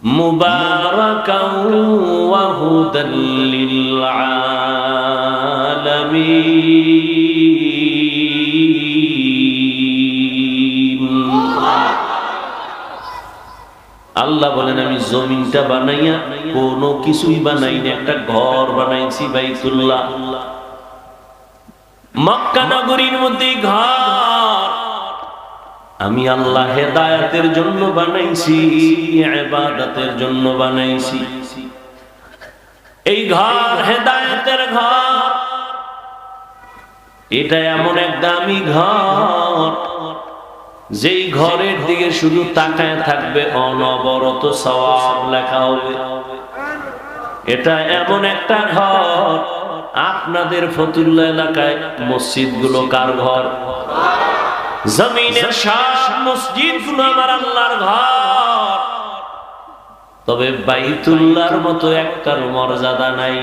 মুবারাকান ওয়া হুদাল লিল আলামিন। আল্লাহ বলেন আমি জমিনটা বানাইয়া কোনো কিছুই বানাই না, একটা ঘর বানাইছি বাইতুল্লাহ। মক্কা নগরীর মধ্যে ঘর আমি আল্লাহ হেদায়েতের জন্য বানাইছি, ইবাদতের জন্য বানাইছি। এই ঘর হেদায়েতের ঘর, এটা এমন এক দামি ঘর যেই ঘরের দিকে শুধু তাকায় থাকবে অনবরত সওয়াব লেখা হবে। এটা এমন একটা ঘর, আপনাদের ফতুল্লাহ এলাকায় মসজিদগুলো কার ঘর? জমিনের সব মসজিদগুলো আমার আল্লাহর ঘর, তবে বাইতুল্লাহর মতো একটার মর্যাদা নাই।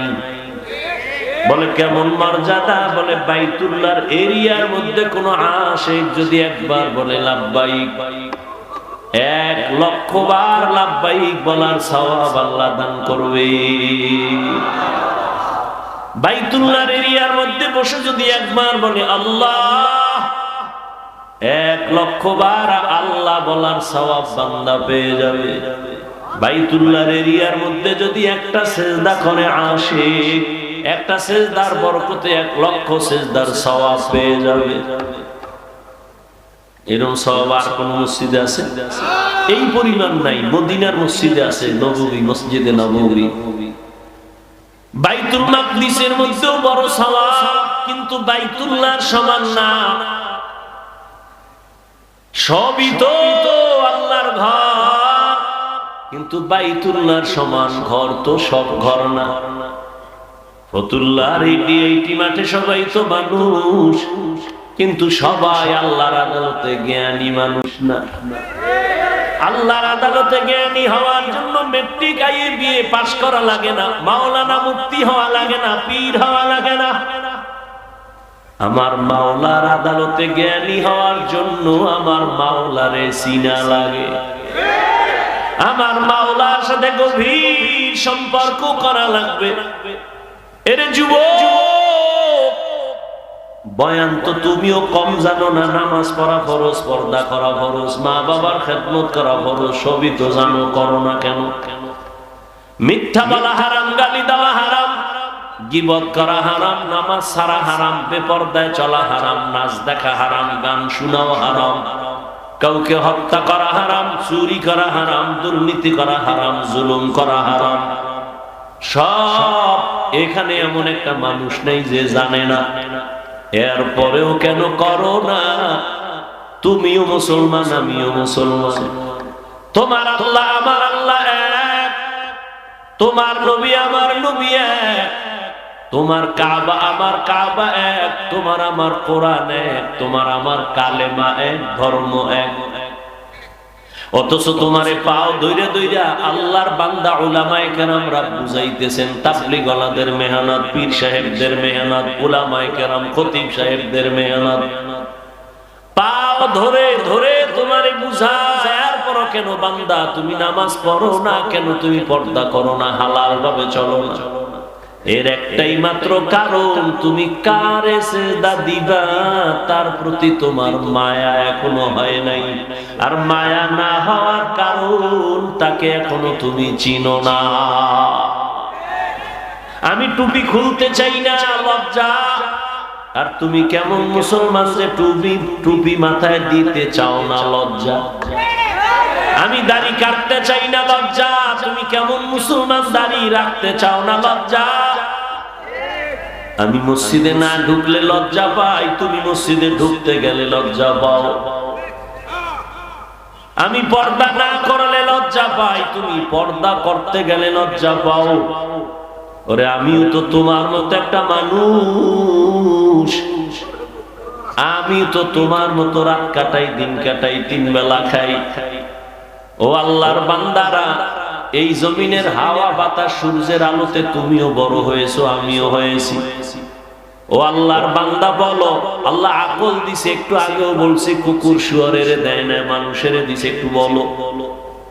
বলে কেমন মর্যাদা? বলে বাইতুল্লাহর এরিয়ার মধ্যে কোন আশিক যদি একবার বলে লাব্বাইক, 1,00,000 বার লাব্বাইক বলার সওয়াব আল্লাহ দান করবে। বাইতুল্লাহর এরিয়ার মধ্যে বসে যদি একবার বলে আল্লাহ, 1,00,000 বার আল্লাহ বলার সওয়াব বান্দা পেয়ে যাবে। বাইতুল্লাহর এরিয়ার মধ্যে যদি একটা সিজদা করে আশিক, একটা সিজদার বরকতে 1,00,000 সিজদার সওয়াব পেয়ে যাবে। এরকম সওয়াব আর কোন মসজিদে আছে? এই পরিমাণ নাই। মদিনার মসজিদে আছে, নববী, মসজিদে নববী। বাইতুল মাকদিসের মধ্যেও বড় সওয়াব, কিন্তু বাইতুল্লাহর সমান না। সবই তো আল্লাহর ঘর, কিন্তু বাইতুল্লাহর সমান ঘর তো সব ঘর না। ফতুল্লাহর এই মাঠে সবাই তো মানুষ, কিন্তু সবাই আল্লাহর আদালতে জ্ঞানী মানুষ না। আল্লাহর আদালতে জ্ঞানী হওয়ার জন্য মেট্রিক IABA পাস করা লাগে না, মাওলানা মুফতি হওয়া লাগে না, পীর হওয়া লাগে না। আমার মাওলার আদালতে জ্ঞানী হওয়ার জন্য আমার মাওলারে চিনা লাগে, আমার মাওলার সাথে গভীর সম্পর্ক করা লাগবে। এরে যুবক, বয়ান তো তুমিও কম জানো না। নামাজ পড়া ফরজ, পর্দা করা ফরজ, মা বাবার খেদমত করা ফরজ, সবই তো জানো, করো না কেন? মিথ্যা বলা হারাম, গালি দেওয়া হারাম, গীবত করা হারাম, নামাজ ছাড়া হারাম, বেপরদায় চলা হারাম, নাচ দেখা হারাম, গান শোনাও হারাম, কাউকে হত্যা করা হারাম, চুরি করা হারাম, দুর্নীতি করা হারাম, জুলুম করা হারাম। সব এখানে এমন একটা মানুষ নেই যে জানে না। এরপরেও কেন করো না? তুমিও মুসলমান, আমিও মুসলমান। তোমার আল্লাহ আমার আল্লাহ এক, তোমার নবী আমার নবী এক, তোমার কাবা আমার কাবা এক, তোমার আমার কোরআন এক, তোমার আমার কালেমা এক, ধর্ম এক। অথচ তোমারে পাও দইরা দইরা আল্লাহর বান্দা উলামায়ে কেরামরা বুঝাইতেছেন। তাবলীগ ওয়ালাদের মেহনত, পীর সাহেবদের মেহনত, উলামায়ে কেরাম, খতিব সাহেবদের মেহনত, পাও ধরে ধরে তোমারে বুঝায়। এরপরও কেন বান্দা তুমি নামাজ পড়ো না? কেন তুমি পর্দা করো না? হালাল ভাবে চলো না? এর একটাই মাত্র কারণ, তুমি কারে সিজদা দিবা তার প্রতি তোমার মায়া এখনো হয় নাই। আর মায়া না হওয়ার কারণ, তাকে এখনো তুমি চিনো না। আমি টুপি খুলতে চাই না, লজ্জা। আর তুমি কেমন মুসলমান যে টুপি মাথায় দিতে চাও না, লজ্জা। আমি দাড়ি কাটতে চাই না, লজ্জা। তুমি কেমন মুসলমান দাড়ি রাখতে চাও না, লজ্জা। আমি মসজিদে না ঢুকলে লজ্জা পাই, তুমি মসজিদে ঢুকতে গেলে লজ্জা পাও। আমি পর্দা না করলে লজ্জা পাই, তুমি পর্দা করতে গেলে লজ্জা পাও। ওরে আমিও তো তোমার মতো একটা মানুষ, আমি তো তোমার মতো রাত কাটাই, দিন কাটাই, 3 বেলা খাই। ও আল্লাহর বান্দারা, এই জমিনের হাওয়া বাতাস সূর্যের আলোতে তুমিও বড় হয়েছো, আমিও হয়েছি। ও আল্লাহর বান্দা বলো, আল্লাহ আকল দিছে, একটু আগেও বলছে কুকুর শুয়োরের দেয় না, মানুষের দিছে, একটু বলো।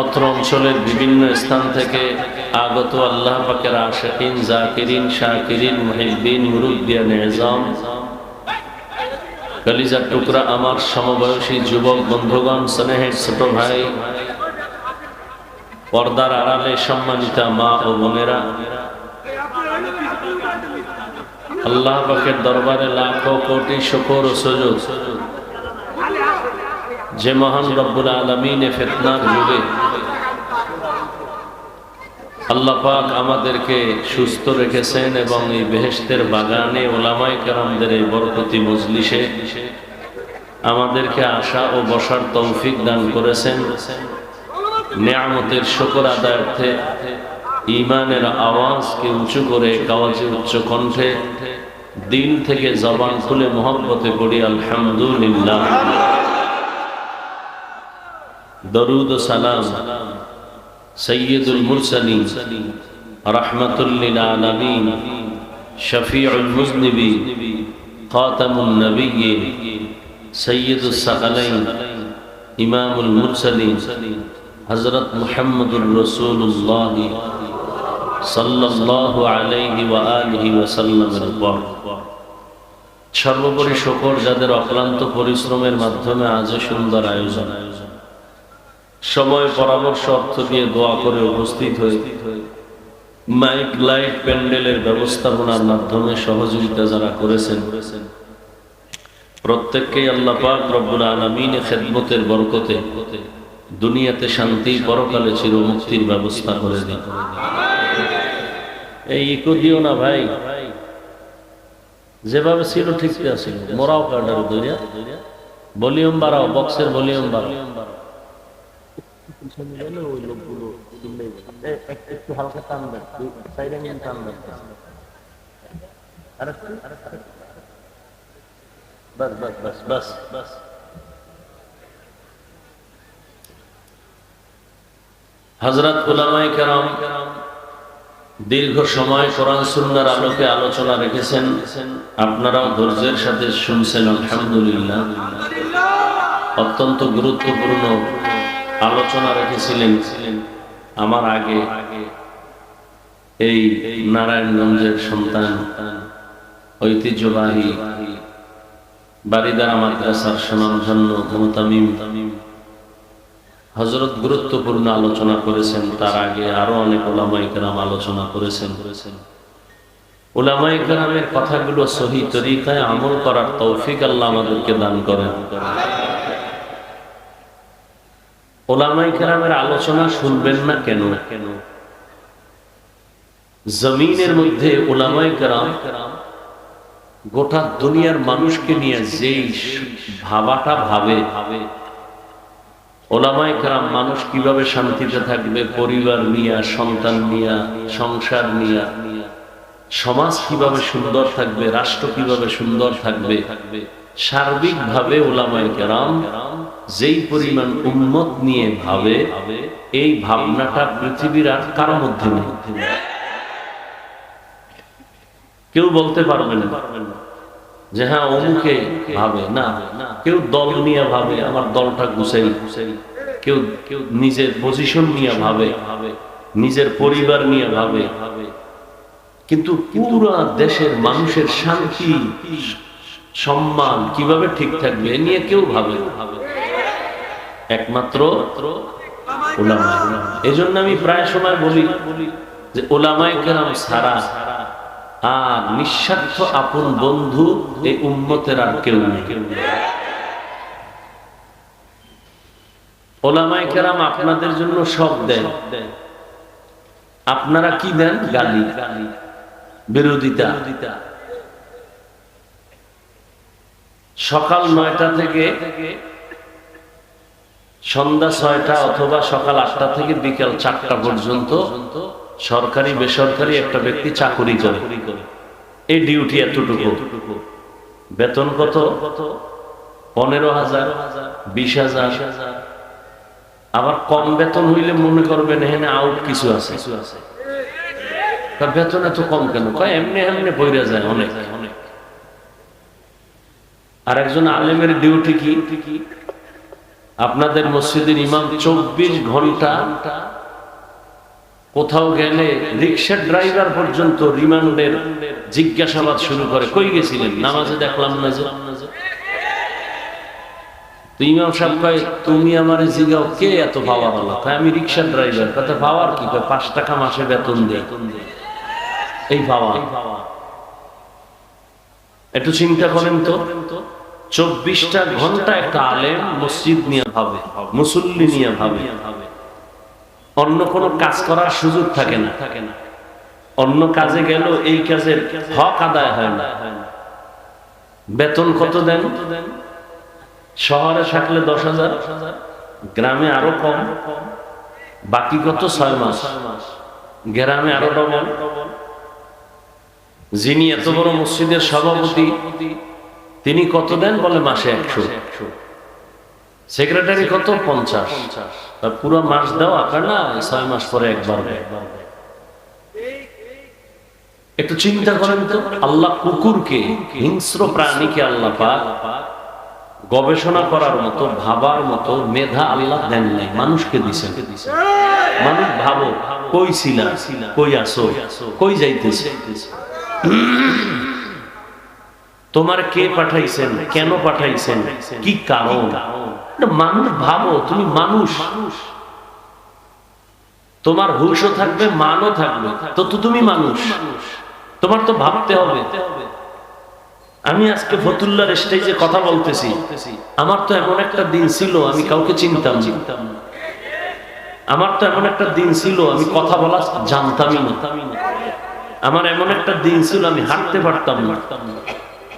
অত্র অঞ্চলের বিভিন্ন স্থান থেকে আগত আল্লাহ পাকের আশিকিন, জাকিরিন, শাকিরিন, মুহিব্বিন, মুরুব্বিয়ান নিজাম, কলিজার টুকরা আমার সমবয়সী যুবক বন্ধুগণ, স্নেহের ছোট ভাই, পর্দার আড়ালে সম্মানিতা মা ও বোনেরা, আল্লাহ পাকের দরবারে লাখো কোটি শুকর ও সুজুদ যে মহান রব্বুল আলামিন ফিতনার যুগে আল্লাহ পাক আমাদেরকে সুস্থ রেখেছেন এবং এই বেহেশতের বাগানে ওলামায়ে কেরামদের এই বরকতি মজলিসে আমাদেরকে আসা ও বসার তৌফিক দান করেছেন। নেয়ামতের শুকর আদায়ার্থে ঈমানের আওয়াজকে উঁচু করে, কাওয়াজে উচ্চ কণ্ঠে দিল থেকে জবান খুলে মহব্বতে পড়ি আলহামদুলিল্লাহ। দরুদ ও সালাম সৈয়দুল মুরসালিন, রাহমাতুল লিল আলামিন, শফিউল মুজনিবিন, খাতামুন নবিয়্যিন, সৈয়দুস সাকালাইন, ইমামুল মুরসালিন হযরত মুহাম্মদুর রাসূলুল্লাহ সাল্লাল্লাহু আলাইহি ওয়া আলিহি ওয়া সাল্লামের উপর সর্বোপরি শুকর যাদের অক্লান্ত পরিশ্রমের মাধ্যমে আজ সুন্দর আয়োজন, সময় পরামর্শ অর্থ দিয়ে দোয়া করে উপস্থিত হয়ে মাইক লাইট প্যান্ডেলের ব্যবস্থাপনার মাধ্যমে সহযোগিতা যারা করেছেন প্রত্যেককেই আল্লাহ পাক রব্বুল আলামিন খেদমতের বরকতে দুনিয়াতে শান্তি, পরকালে চিরমুক্তির ব্যবস্থা করে দিন। এই ইকো দিও না ভাই, যেভাবে ছিল ঠিক আছে, মোরাও কার্ডার দুনিয়া ভলিউম বাড়াও, বক্সের ভলিউম বাড়াও, একটু হালকা টান দেন, সাইডে নিয়ে টান দেন, বাস বাস বাস বাস বাস। হযরত উলামায়ে কেরাম দীর্ঘ সময় কোরআন সুন্নাহর আলোকে আলোচনা রেখেছেন, আপনারাও ধৈর্যের সাথে শুনছেন আলহামদুলিল্লাহ। অত্যন্ত গুরুত্বপূর্ণ আলোচনা রেখেছিলেন আমার আগে এই নারায়ণগঞ্জের সন্তান, ঐতিহ্যবাহী বারিদারা মাদ্রাসার সুনামধন্য মুহতামিম হযরত গুরুত্বপূর্ণ আলোচনা করেছেন। তার আগে আরো অনেক উলামায়ে কেরাম আলোচনা করেছেন। উলামায়ে কেরামের কথাগুলো সহিহ তরিকায় আমল করার তৌফিক আল্লাহ আমাদেরকে দান করেন। উলামায়ে কেরামের আলোচনা শুনবেন না কেন? জমিনের মধ্যে উলামায়ে কেরাম গোটা দুনিয়ার মানুষকে নিয়ে যেই ভাবাটা ভাবে, উলামায়ে কেরাম মানুষ কিভাবে শান্তিতে থাকবে, পরিবার নিয়ে, সন্তান নিয়ে, সংসার নিয়ে, সমাজ কিভাবে সুন্দর থাকবে, রাষ্ট্র কিভাবে সুন্দর থাকবে, সার্বিকভাবে উলামায়ে কেরাম যেই পরিমাণ উম্মত নিয়ে ভাবে, এই ভাবনাটা পৃথিবীর আর কারো মধ্যে নেই। কেউ বলতে পারবে না যে হ্যাঁ অমুকে ভাবে, না। কেউ দল নিয়ে ভাবে, আমার দলটা গুছাই, কেউ কেউ নিজের পজিশন নিয়ে ভাবে, নিজের পরিবার নিয়ে ভাবে, কিন্তু পুরা দেশের মানুষের শান্তি সম্মান কিভাবে ঠিক থাকবে এ নিয়ে কেউ ভাবে একমাত্র উলামা। এজন্য আমি প্রায় সময় বলি যে উলামায়ে কেরাম ছাড়া আর নিঃস্বার্থ আপন বন্ধু এই উম্মতের আর কেউ নেই। উলামায়ে কেরাম আপনাদের জন্য সব দেন, আপনারা কি দেন? গালি, বিরোধিতা। সকাল 9টা থেকে সন্ধ্যা 6টা অথবা সকাল 8টা থেকে বিকেল 4টা পর্যন্ত সরকারি বেসরকারি একটা ব্যক্তি চাকুরি করে, এই ডিউটি এতটুকু, বেতন কত? 15,000, 20,000। আবার কম বেতন হইলে মনে করবেন এখানে আউট কিছু আছে, তার বেতন এত কম কেন? কয় এমনি এমনি বইরা যায় অনেক। আর একজন আলেমের ডিউটি কি? আপনাদের মসজিদের ইমাম 24 ঘন্টা কোথাও গেলে রিক্সা ড্রাইভার পর্যন্ত রিমান্ডের জিজ্ঞাসাবাদ শুরু করে, কই গেছিলেন? নামাজে দেখলাম না যে। তো ইমাম সাহেব কয়, তুমি আমারে জিগাও কে এত পাওয়ার হলো? আমি রিক্সা ড্রাইভার। কথা পাওয়ার কি? 5 টাকা মাসে বেতন দেয়, এই পাওয়ার। একটু চিন্তা করেন তো, 24টা ঘন্টা একটা আলেম মসজিদ নিয়ে ভাবে, মুসল্লি নিয়ে ভাবে, অন্য কোনো কাজ করার সুযোগ থাকে না। অন্য কাজে গেল এই কাজের হক আদায় হয় না। বেতন কত দেন? শহরে থাকলে 10,000, গ্রামে আরো কম, বাকি কত? 6 মাস, গ্রামে আরো ডবল। যিনি এত বড় মসজিদের সভাপতি, তিনি কত দেন? বলে মাসে 100। সেক্রেটারি কত? 50। পুরো মাস দাও আপনার না, 6 মাস পরে একবার। একটু চিন্তা করেন তো, আল্লাহ কুকুরকে, হিংস্র প্রাণীকে আল্লাহ পাক গবেষণা করার মতো, ভাবার মতো মেধা আল্লাহ দেন নাই, মানুষকে দিছেন। মানুষ ভাবো, কই ছিলা, কই আসো, কই যাইতেছে, তোমার কে পাঠাইছেন, কেন পাঠাইছেন, কি কারণ? মানুষ ভাবো, তুমি মানুষ, তোমার হুঁশও থাকবে, মানও থাকবে, তো তুমি মানুষ, তোমার তো ভাবতে হবে। আমি আজকে ফতুল্লার স্টেজে কথা বলতেছি, আমার তো এমন একটা দিন ছিল আমি কাউকে চিনতাম না। আমার তো এমন একটা দিন ছিল আমি কথা বলা জানতামই না। আমার এমন একটা দিন ছিল আমি হাঁটতে পারতাম না।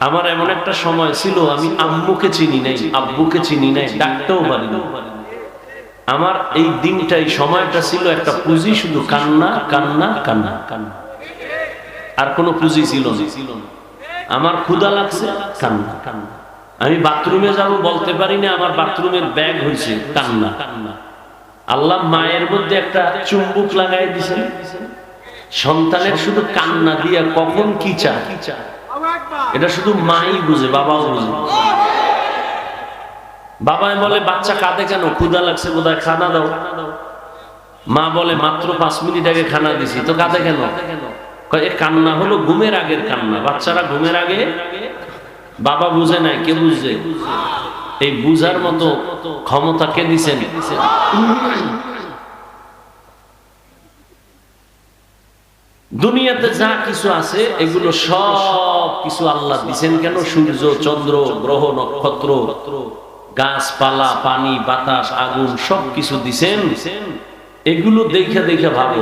আমার এমন একটা সময় ছিল আমি আম্মুকে চিনি নাই, আব্বুকে চিনি নাই, ডাকতেও পারি না। আমার এই দিনটা, এই সময়টা ছিল একটা পুঁজি, শুধু কান্না কান্না কান্না কান্না, আর কোনো পুঁজি ছিল না। আমার ক্ষুধা লাগছে, কান্না কান্না। আমি বাথরুমে যাব বলতে পারি না, আমার বাথরুমের ব্যাগ হয়েছে, কান্না কান্না। আল্লাহ মায়ের মধ্যে একটা চুম্বক লাগাই দিয়েছেন, সন্তানের শুধু কান্না দিয়া কখন কি চায় এটা শুধু মাই বুঝে, বাবাও বুঝে। বাবাই বলে, বাচ্চা কাঁদে কেন? ক্ষুধা লাগছে বোধহয়, খানা দাও। মা বলে, মাত্র 5 মিনিট আগে খানা দিছি, তো কাঁদে কেন? কান্না হলো ঘুমের আগের কান্না। বাচ্চারা ঘুমের আগে, বাবা বুঝে নাই, কে বুঝছে? এই বুঝার মতো ক্ষমতা কে দিছেন? দুনিয়াতে যা কিছু আছে এগুলো সব কিছু আল্লাহ দিছেন কেন? সূর্য, চন্দ্র, গ্রহ, নক্ষত্র, গাছপালা, পানি, বাতাস, আগুন, সব কিছু দিছেন। এগুলো দেখে দেখে ভাবো,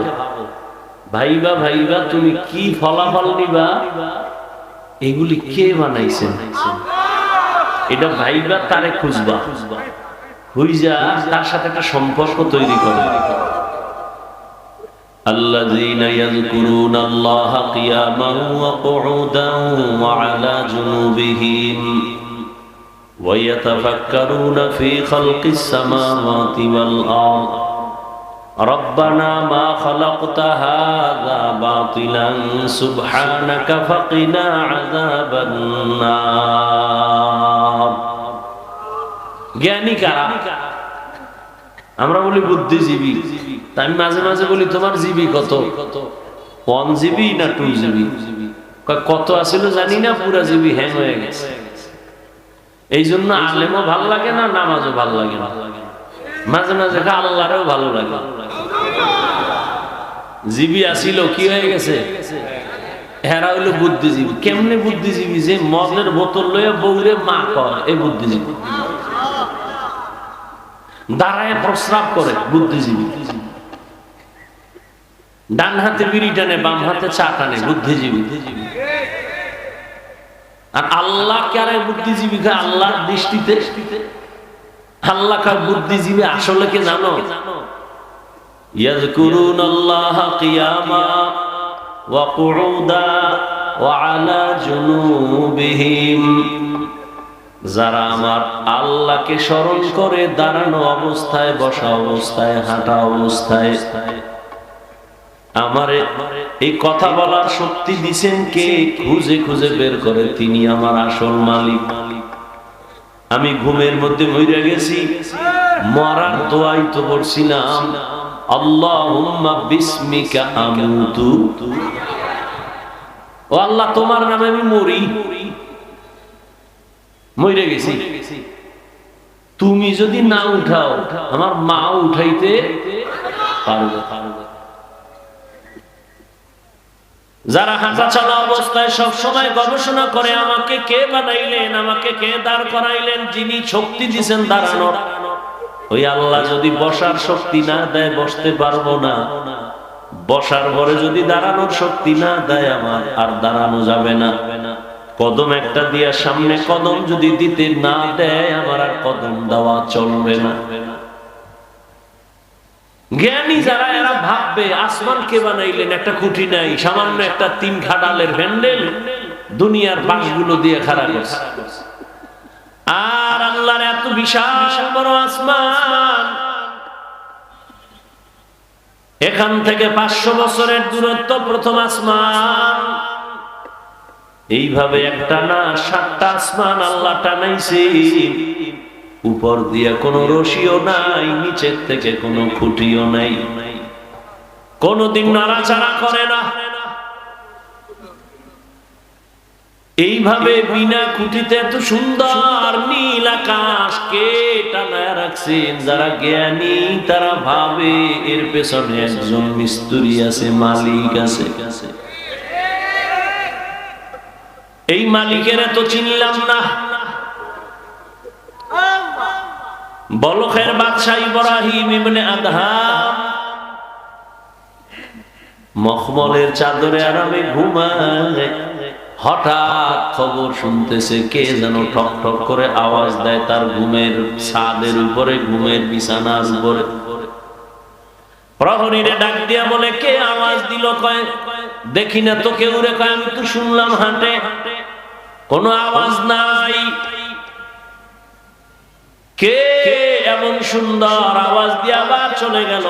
ভাইবা ভাইবা তুমি কি ফলাফল নিবা, এগুলি কে বানাইছেন? এটা ভাইবা, তারে খুঁজবা, খুঁজা তার সাথে একটা সম্পর্ক তৈরি করে। الذين يذكرون الله قياما وقعودا وعلى جنوبهم ويتفكرون في خلق السماوات والأرض ربنا ما خلقت هذا باطلا سبحانك فقنا عذاب النار। জ্ঞানী কারা? আমরা বলি বুদ্ধিজীবী। আমি মাঝে মাঝে বলি, তোমার জিবি কত? 1 জিবি না 2 জিবি? কত আসলে জানি না, পুরা জিবি হ্যাং হয়ে গেছে। এই জন্য আলেমও ভাল লাগে না, নামাজও ভাল লাগে না। মাঝে মাঝে আল্লাহরেও ভালো লাগে। জিবি আসিল, কি হয়ে গেছে? হেরা হইলো বুদ্ধিজীবী। কেমনে বুদ্ধিজীবী? যে মদের বোতল লইয়া বউরে মা কয়, এই বুদ্ধিজীবী। দাঁড়ায় প্রস্রাব করে, বুদ্ধিজীবী। ডান হাতে বিড়ি টানে, বাম হাতে চা টানে, বুদ্ধিজীবী। আর আল্লাহ কারে বুদ্ধিজীবী? আল্লাহর দৃষ্টিতে আল্লাহ কার বুদ্ধিজীবী আসলে কে জানো? ইয়াযকুরুনাল্লাহা কিয়ামা ওয়া কুউদা ওয়া আলা জুনুবিহিম। যারা আমার আল্লাহকে স্মরণ করে দাঁড়ানো অবস্থায়, বসা অবস্থায়, হাঁটা অবস্থায়। আমারে এই কথা বলার শক্তি দিছেন কে? খুঁজে খুঁজে বের করে, তিনি আমার আসল মালিক। আমি ঘুমের মধ্যে মরে গেছি, মরার দোয়াই তো পড়ছিলাম, আল্লাহুম্মা বিসমিকা আমুতু, ও আল্লাহ তোমার নামে আমি মরি, মরে গেছি, তুমি যদি না উঠাও আমার মা উঠাইতে পারবে। যারা হাঁটা চলা অবস্থায় সব সময় গবেষণা করে আমাকে কে বানাইলেন, আমাকে কে দাঁড় করাইলেন, যিনি শক্তি দিয়েছেন দাঁড়ানোর, ওই আল্লাহ যদি বসার শক্তি না দেয় বসতে পারবো না, বসার পরে যদি দাঁড়ানোর শক্তি না দেয় আমার আর দাঁড়ানো যাবে না। কদম একটা দিয়া সামনে কদম যদি দিতে না দেয় আমার আর কদম দেওয়া চলবে না। জ্ঞানী যারা এরা ভাববে আসমান কে বানাইলেন, একটা খুঁটি নাই, সামান্য একটা 3 খাডালের হ্যান্ডেল দুনিয়ার বাঁশগুলো দিয়ে খাড়া করছে, আর আল্লাহর এত বিশাল বড় আসমান, এখান থেকে 500 বছরের দূরত্ব প্রথম আসমান, এইভাবে একটা না 7টা আসমান আল্লাহ টানাইছে, উপর দিয়ে কোনো রশিও নাই, নিচের থেকে কোনো খুঁটিও নাই, কোনদিন নাড়াচাড়া করে না। এইভাবে বিনা খুঁটিতে এত সুন্দর নীল আকাশ কে টানায় রাখছেন? যারা জ্ঞানী তারা ভাবে এর পেছনে একজন মিস্ত্রি আছে, মালিক আছে। এই মালিকের এত চিনলাম না। বলখের বাদশাহ ইব্রাহিম ইবনে আদহাম মখমলের চাদরে আরামে ঘুমায়, হঠাৎ খবর শুনতেছে কে যেন ঠক ঠক করে আওয়াজ দেয় তার ঘুমের ছাদের উপরে, ঘুমের বিছানার উপরে। প্রহরীরে ডাক দিয়া বলে কে আওয়াজ দিল? কয় দেখি না তো কেউ রে। কয় আমি তো শুনলাম হাঁটে, কোনো আওয়াজ নাই। কে এমন সুন্দর আওয়াজ দিয়ে আবার চলে গেল?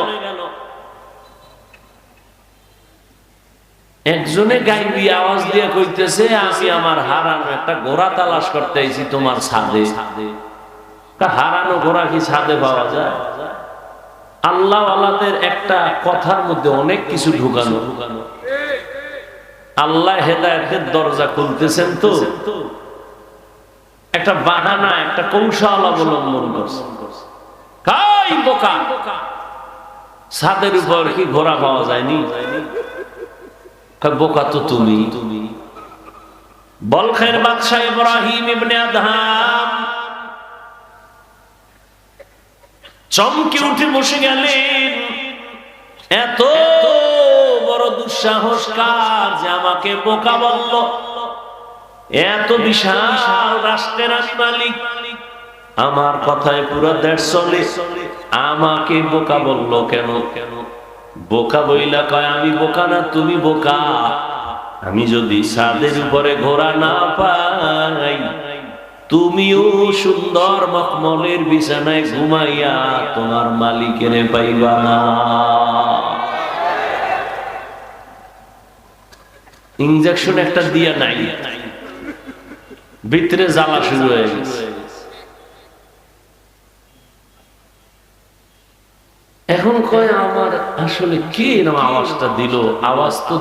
একজনে গাইবি আওয়াজ দিয়ে কইতেছে আমি আমার হারানো একটা ঘোড়া তালাশ করতে আইছি তোমার ছাদে। হারানো ঘোড়া কি ছাদে পাওয়া যায়? আল্লাহ আল্লাহদের একটা কথার মধ্যে অনেক কিছু ঢুকানো। আল্লাহ হেদায়েতের দরজা খুলতেছেন তো একটা বাহানা, একটা কৌশল অবলম্বন করছে। কাই বোকা, ছাদের উপর কি ঘোড়া পাওয়া যায়নি? বোকা তো তুমি। বলখের বাদশাহ ইব্রাহিম ইবনে আদহাম চমকে উঠে বসে গেলেন। এত বড় দুঃসাহস কার যে আমাকে বোকা বলল? এত বিশাল রাষ্ট্রের আমি মালিক, আমার কথায় পুরো দেশ চলে, আমাকে বোকা বলল কেন? বোকা বইলা কয় আমি বোকা না, তুমি বোকা। আমি যদি ছাদের উপরে ঘোড়া না পাই, তুমিও সুন্দর মখমলের বিছানায় ঘুমাইয়া তোমার মালিকের পাইবা না। ইনজেকশন একটা দিয়া নাই, ভিতরে জ্বালা শুরু হয়ে গেছে। এখন কয় আমার আসলে কে এরকম আওয়াজটা দিল? আওয়াজ তো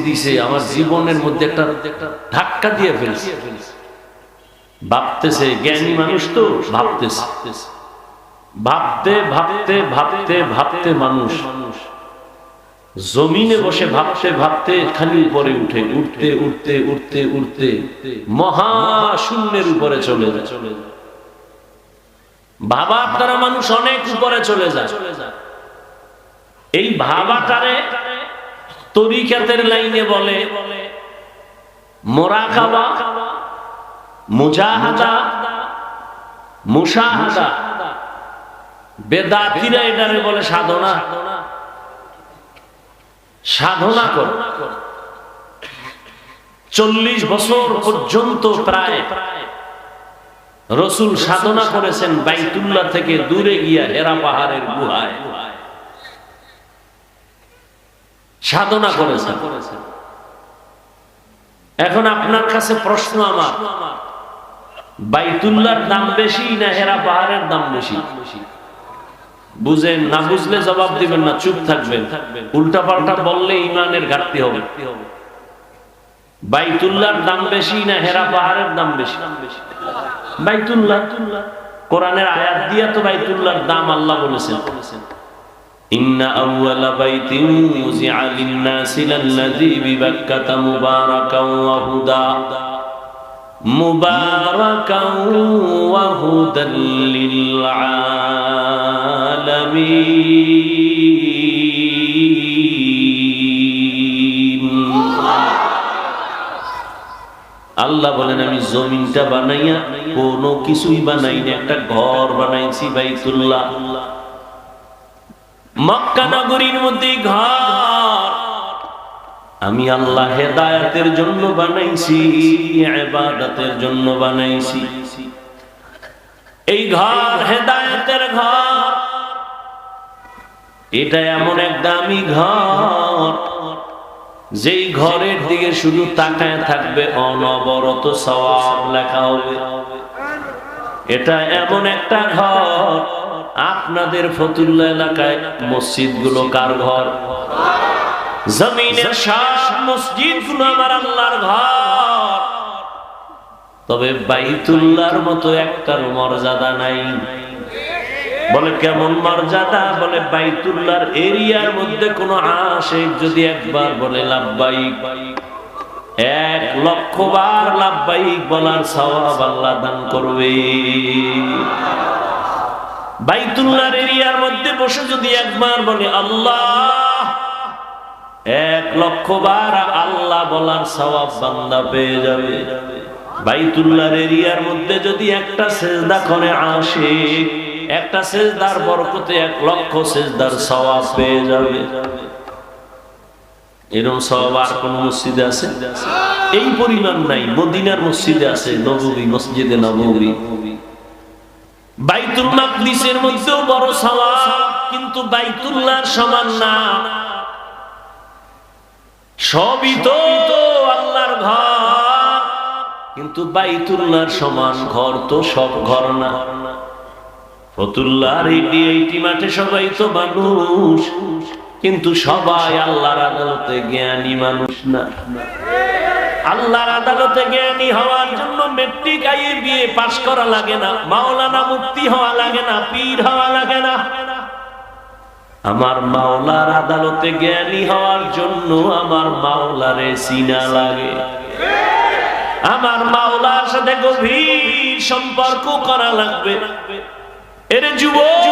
দিছে আমার জীবনের মধ্যে একটা ধাক্কা দিয়ে ফেলছে। ভাবতেছে, জ্ঞানী মানুষ তো ভাবতেছে, ভাবতে ভাবতে ভাবতে ভাবতে মানুষ জমিনে বসে ভাবতে ভাবতে খালি উপরে উঠে, উঠতে উঠতে উঠতে উঠতে মহাশূন্যের উপরে চলে যায়। ভাবার দ্বারা মানুষ অনেক উপরে চলে যায়। এই ভাবাটারে তরিকাতের লাইনে বলে মুরাকাবা, মুজাহাদা, মুশাহাদা। বেদাতীরা এটারে বলে সাধনা। সাধনা কর। 40 বছর পর্যন্ত প্রায় রাসূল সাধনা করেছেন বাইতুল্লাহ থেকে দূরে গিয়া হেরা পাহাড়ের গুহায় সাধনা করেছেন। এখন আপনার কাছে প্রশ্ন আমার, বাইতুল্লাহর দাম বেশি না হেরা পাহাড়ের দাম বেশি? বুঝেন না, বুঝলে জবাব দিবেন না, চুপ থাকবেন। উল্টা পাল্টা বললে ইমানের ঘাটতি হবে। বাইতুল্লাহর দাম বেশি না হেরা পাহাড়ের দাম বেশি? বাইতুল্লাহ। কোরআনের আয়াত দিয়া তো বাইতুল্লাহর দাম আল্লাহ বলেছেন, ইন্না আউওয়ালা বাইতিন উযিআ লিন-নাসি লাল্লাযী বিবাক্কাতা মুবারাকান ওয়া হুদা মুবারাকান ওয়া হুদাল লিল আলামিন। আল্লাহ বলেন আমি জমিনটা বানাইয়া কোনো কিছুই বানাইনি, একটা ঘর বানাইছি বাইতুল্লাহ। মক্কা নগরীর মধ্যে ঘর আমি আল্লাহ হেদায়েতের জন্য বানাইছি, ইবাদতের জন্য বানাইছি। এই ঘর হেদায়েতের ঘর, এটা এমন এক দামি ঘর যেই ঘরের দিকে শুধু তাকায় থাকবে অনবরত সওয়াব লেখা হবে। এটা এমন একটা ঘর, আপনাদের ফতুল্লাহ এলাকায় মসজিদ গুলো কার ঘর? জমিনের সব মসজিদ গুলো আমার আল্লাহর ঘর, তবে বাইতুল্লাহর মতো একটার মর্যাদা নাই। বলে কেমন মর্যাদা? বলে বাইতুল্লাহর এরিয়ার মধ্যে কোন আশিক যদি একবার বলে লাব্বাইক, 1,00,000 বার লাব্বাইক বলার সওয়াব আল্লাহ দান করবে। বাইতুল্লাহর এরিয়ার মধ্যে বসে যদি একবার বলে আল্লাহ, 1,00,000 বার আল্লাহ বলার সওয়াব বান্দা পেয়ে যাবে। বাইতুল্লাহর এরিয়ার মধ্যে যদি একটা সিজদা করে আশিক, একটা সিজদার বরকতে 1,00,000 সিজদার সওয়াব পেয়ে যাবে। এরকম সওয়াব আর কোন মসজিদে আছে? এই পরিমাণ নাই। মদিনার মসজিদে আছে, নববী, মসজিদে নববী। বাইতুল মাকদিসের মধ্যেও বড় সওয়াব, কিন্তু বাইতুল্লাহর সমান না। সবই তো আল্লাহর ঘর, কিন্তু বাইতুল্লাহর সমান ঘর তো সব ঘর না। ফতুল্লাহর এই মাঠে সবাই তো মানুষ, কিন্তু সবাই আল্লাহর আদালতে জ্ঞানী মানুষ না। আল্লাহর আদালতে জ্ঞানী হওয়ার জন্য মেট্রিক বিয়ে পাস করা লাগে না, মাওলানা মুফতি হওয়া লাগে না, পীর হওয়া লাগে না। আমার মাওলার আদালতে জ্ঞানী হওয়ার জন্য আমার মাওলারে চিনা লাগে, আমার মাওলার সাথে গভীর সম্পর্ক করা লাগবে। এরে যুবক,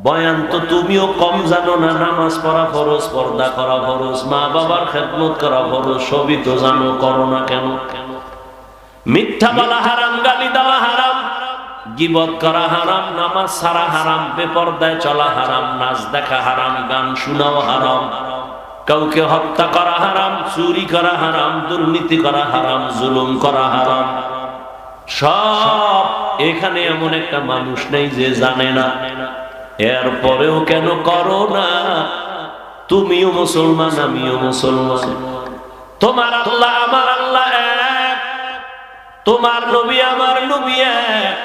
বয়ান তো তুমিও কম জানো না। নামাজ পড়া ফরজ, পর্দা করা ফরজ, মা বাবার খেদমত করা ফরজ, সবই তো জানো, করো না কেন? মিথ্যা বলা হারাম, গালি দেওয়া হারাম, গীবত করা হারাম, নামাজ ছাড়া হারাম, বেপরদায় চলা হারাম, নাচ দেখা হারাম, গান শোনাও হারাম, কাউকে হত্যা করা হারাম, চুরি করা হারাম, দুর্নীতি করা হারাম, জুলুম করা হারাম। সব এখানে এমন একটা মানুষ নেই যে জানে না। এরপরেও কেন করো না? তুমিও মুসলমান, আমিও মুসলমান। তোমার আল্লাহ আমার আল্লাহ এক, তোমার নবী আমার নবী এক,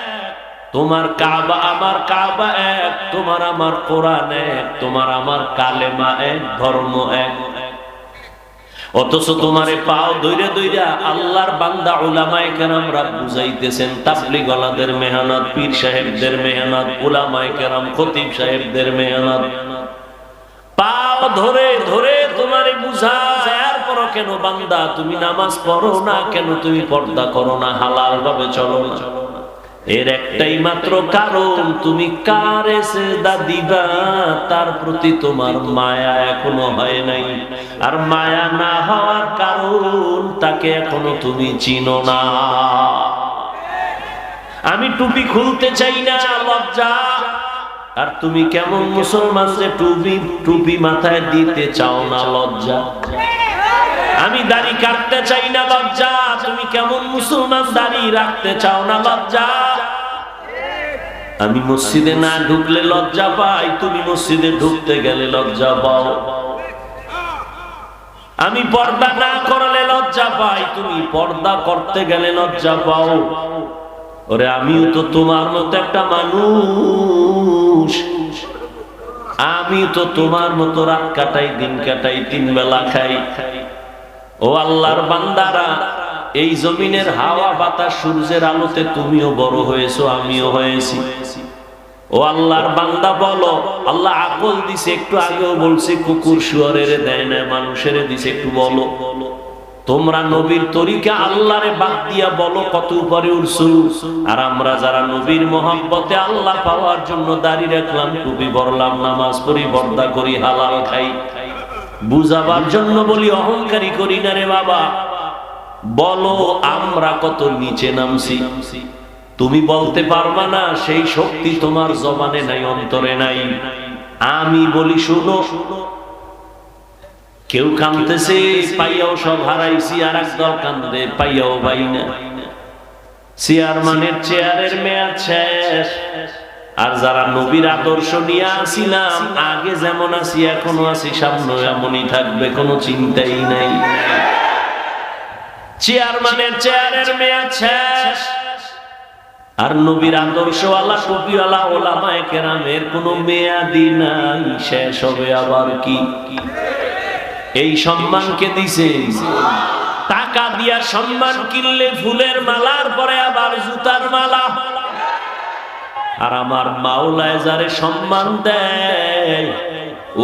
তোমার কাবা আমার কাবা এক, তোমার আমার কোরআন এক, তোমার আমার কালেমা এক, ধর্ম এক। অথচ তোমারে পাও দইরা দইরা আল্লাহর বান্দা উলামায়ে কেরামরা বুঝাইতেছেন। তাবলীগ ওয়ালাদের মেহনত, পীর সাহেবদের মেহনত, উলামায়ে কেরাম, খতিব সাহেবদের মেহনত, পাও ধরে ধরে তোমারে বুঝায়। এরপর কেন বান্দা তুমি নামাজ পড়ো না? কেন তুমি পর্দা করো না? হালাল ভাবে চলো না? এর একটাই মাত্র কারণ, তুমি কারে সিজদা দিবা তার প্রতি তোমার মায়া এখনো হয় নাই। আর মায়া না হওয়ার কারণ, তাকে এখনো তুমি চিনো না। আমি টুপি খুলতে চাই না, লজ্জা। আর তুমি কেমন মুসলমান যে টুপি মাথায় দিতে চাও না, লজ্জা। আমি দাড়ি কাটতে চাই না, লজ্জা। তুমি কেমন মুসলমান দাড়ি রাখতে চাও না, লজ্জা। আমি মসজিদে না ঢুকলে লজ্জা পাই, তুমি মসজিদে ঢুকতে গেলে লজ্জা পাও। আমি পর্দা না করলে লজ্জা পাই, তুমি পর্দা করতে গেলে লজ্জা পাও। ওরে আমিও তো তোমার মতো একটা মানুষ, আমি তো তোমার মতো রাত কাটাই, দিন কাটাই, 3 বেলা খাই। ও আল্লাহর বান্দারা, এই জমিনের হাওয়া বাতাস সূর্যের আলোতে তুমিও বড় হয়েছো, আমিও হয়েছি। ও আল্লাহর বান্দা বলো, আল্লাহ আকল দিছে, একটু আগেও বলছে কুকুর শুয়োরের দেয় না, মানুষের দিছে, একটু বলো তোমরা নবীর তরিকা আল্লাহরে বাদ দিয়া বলো কত উপরে উঠছো। আর আমরা যারা নবীর মহব্বতে আল্লাহ পাওয়ার জন্য দাড়ি রাখলাম, টুপি পরলাম, নামাজ পড়ি, পর্দা করি, হালাল খাই, বুঝাবার জন্য বলি, অহংকারী করি না রে বাবা। বলো আমরা কত নিচে নামছি। তুমি বলতে পারবা না, সেই শক্তি তোমার জবানে নাই, অন্তরে নাই। আমি বলি শুনো, কেউ কাঁদতেছে পাইয়াও সব হারাইছি, আর একদল কান্দে পাইয়াও পাই না। চেয়ারম্যানের চেয়ারের মেয়াদ শেষ, আর যারা নবীর আদর্শ নিয়ে আসিলাম, আগে যেমন আছি এখনো আছি, সামনে এমনই থাকবে, কোনো চিন্তাই নাই। চেয়ারম্যানের চেয়ারের মেয়াদ শেষ, আর নবীর আদর্শওয়ালা টুপিওয়ালা ওলামায়ে কেরামের কোনো মেয়াদি নাই, শেষ হবে আবার কি। এই সম্মানকে দিছে, টাকা দিয়া সম্মান কিনলে ফুলের মালার পরে আবার জুতার মালা। আর আমার মাওলায় যারে সম্মান দেয়,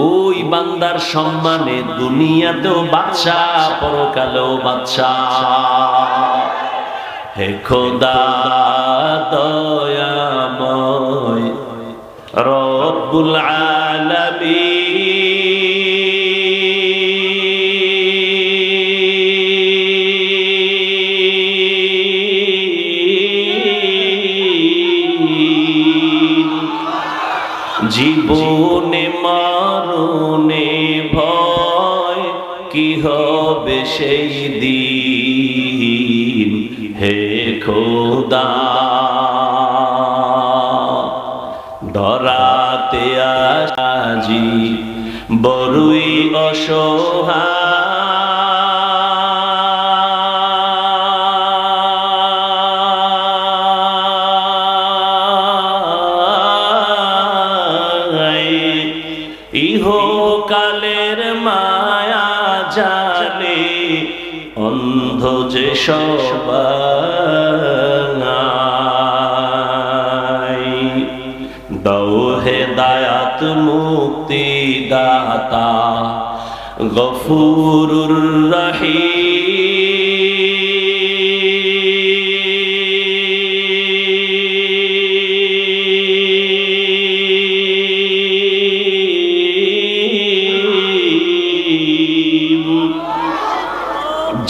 ওই বান্দার সম্মানে দুনিয়াতেও বাদশাহ, পরকালেও বাদশাহ। হে খোদা দয়াময় রব্বুল আলামিন, জীবনে মরণে ভয় কি হবে সেই দিন। হে খোদা ধরাতে আজি বড়ই অসহায়, ইহকালের মায়া জানে অন্ধ যে সবাই। দাও হেদায়াত মুক্তি দাতা গফুরুর রহিম,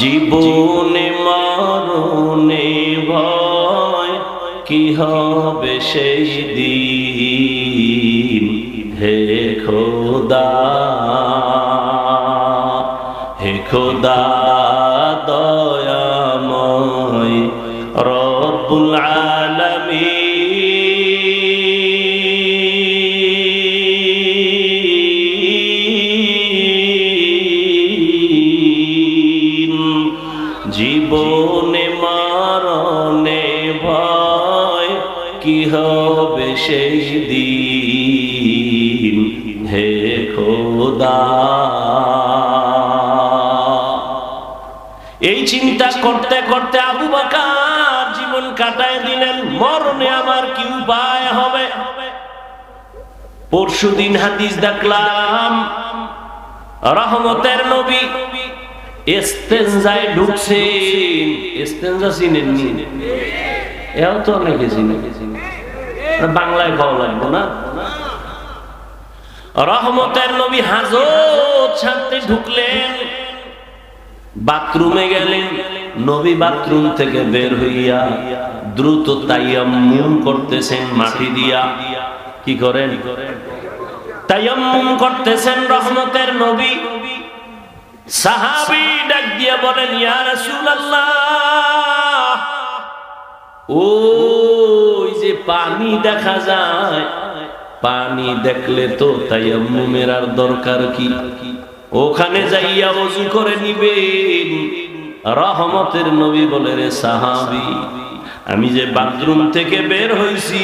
জীবনে মরণে ভয় কি হবে সেই দিন। হে খোদা, হে খোদা দয়াময় রব্বুল আলামিন, জীবনে মরণে ভয় কি হবে সেই দিন। হে খোদা, এই চিন্তা করতে করতে আবু বকর জীবন কাটায় দিলেন। মরণে আমার কি উপায় হবে? পরশুদিন হাদিস দেখলাম, রহমতের নবী ইস্তেনজায় ঢুকছেন। ইস্তেনজা চিনেননি? এও তো অনেকে চিনে, বাংলায় খাওয়া লাগবে না। রহমতের নবী হাজত ছাড়তে ঢুকলেন, বাথরুমে গেলেন। নবী বাথরুম থেকে বের হইয়া দ্রুত তায়াম্মুম করতেছেন, মাটি দিয়া। কি করেন? তায়াম্মুম করতেছেন রহমতের নবী। সাহাবী ডাক দিয়ে বলেন, ইয়া রাসূলুল্লাহ, ওই যে পানি দেখা যায়, পানি দেখলে তো তায়াম্মুমের আর দরকার কি? ওখানে যাইয়া ওযু করে নিবেন। রহমতের নবী বলে, রে সাহাবী, আমি যে বাথরুম থেকে বের হইছি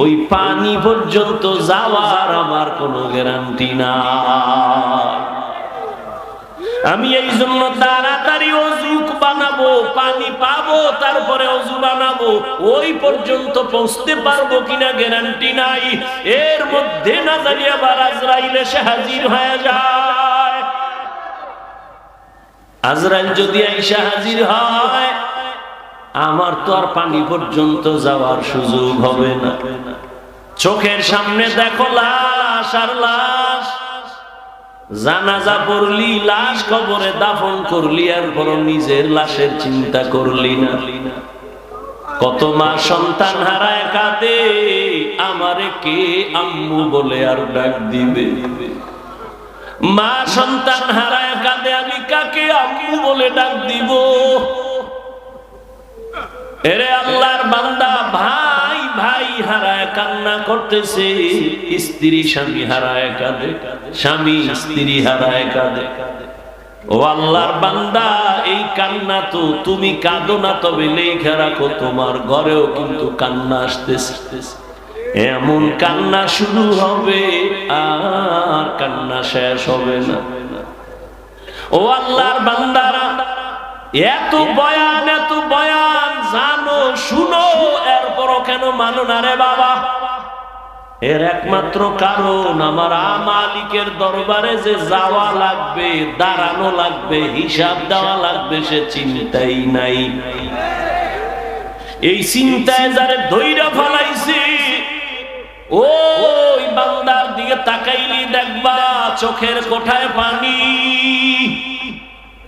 ওই পানি পর্যন্ত যাওয়ার আমার কোনো গ্যারান্টি নাই। আমি এই জন্য তাড়াতাড়ি ওযু বানাবো, পানি পাবো, তারপরে ওযু বানাবো। ওই পর্যন্ত পৌঁছতে পারবো কিনা গ্যারান্টি নাই। এর মধ্যে না জানি আবার আজরাইল এসে হাজির হয়ে যায়। আজরাইল যদি এসে হাজির হয়, আমার তো আর পানি পর্যন্ত যাওয়ার সুযোগ হবে না। চোখের সামনে দেখো লাশ আর লাশ। জানাজা পড়লি, লাশ কবরে দাফন করলি, আর বড় নিজের লাশের চিন্তা করলি না। কত মা সন্তান হারায় কাঁদে, আমারে কে আম্মু বলে আর ডাক দিবে। মা সন্তান হারায় কাঁদে, আমি কাকে আম্মু বলে ডাক দিব। এরে আল্লাহর বান্দা, ভাই ভাই হারায় কান্না করতেছে, স্ত্রী স্বামী হারায় কাঁদে, স্বামী স্ত্রী হারায় কাঁদে। ও আল্লাহর বান্দা, এই কান্না তো তুমি কাঁদো না, তবে লেখা রাখো তোমার ঘরেও কিন্তু কান্না আসতেছে। এমন কান্না শুরু হবে আর কান্না শেষ হবে না। ও আল্লাহর বান্দারা, এত বয়ান জানো, শুনো, এরপরও কেন মানো না রে বাবা? এর একমাত্র কারণ, আমার মালিকের দরবারে যে যাওয়া লাগবে, দাঁড়ানো লাগবে, হিসাব দেওয়া লাগবে, সে চিন্তাই নাই। এই চিন্তায় যারে ধৈর্য ফলাইছে, ওই বান্দার দিকে তাকাইলি দেখবা চোখের কোঠায় পানি।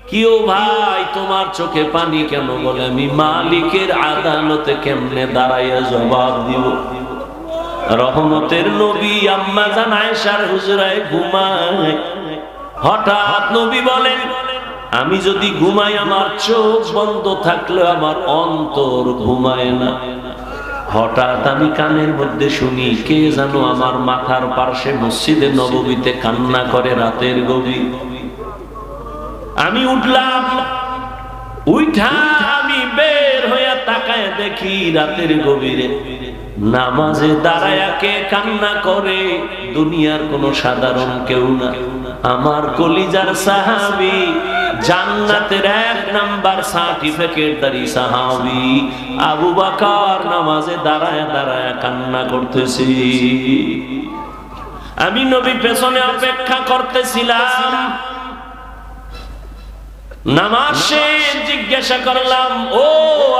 কিও ভাই, তোমার চোখে পানি কেন? বলে, আমি মালিকের আদালতে কেমনে দাঁড়াইয়া জবাব দিব। রহমতের নবী আম্মা জান আয়েশার হুজরায় ঘুমায়। হঠাৎ নবী বলেন, আমি যদি ঘুমাই, আমার চোখ বন্ধ থাকলে আমার অন্তর ঘুমায় না। হঠাৎ আমি কানের মধ্যে শুনি, কে জানো আমার মাথার পার্শ্বে মসজিদে নববীতে কান্না করে রাতের গভীর। আমি উঠলাম, উঠা আমি বের হইয়া তাকায় দেখি রাতের গভীরে নামাজে দাঁড়ায়া কে কান্না করে। দুনিয়ার কোন সাধারণ কেউ না, আমার কলিজার সাহাবী, জান্নাতের 1 নাম্বার সার্টিফিকেটধারী সাহাবী আবু বকর নামাজে দাঁড়ায়া দাঁড়ায়া কান্না করতেছি। আমি নবী পেছনে অপেক্ষা করতেছিলাম। নামাজ শেষ, জিজ্ঞাসা করলাম, ও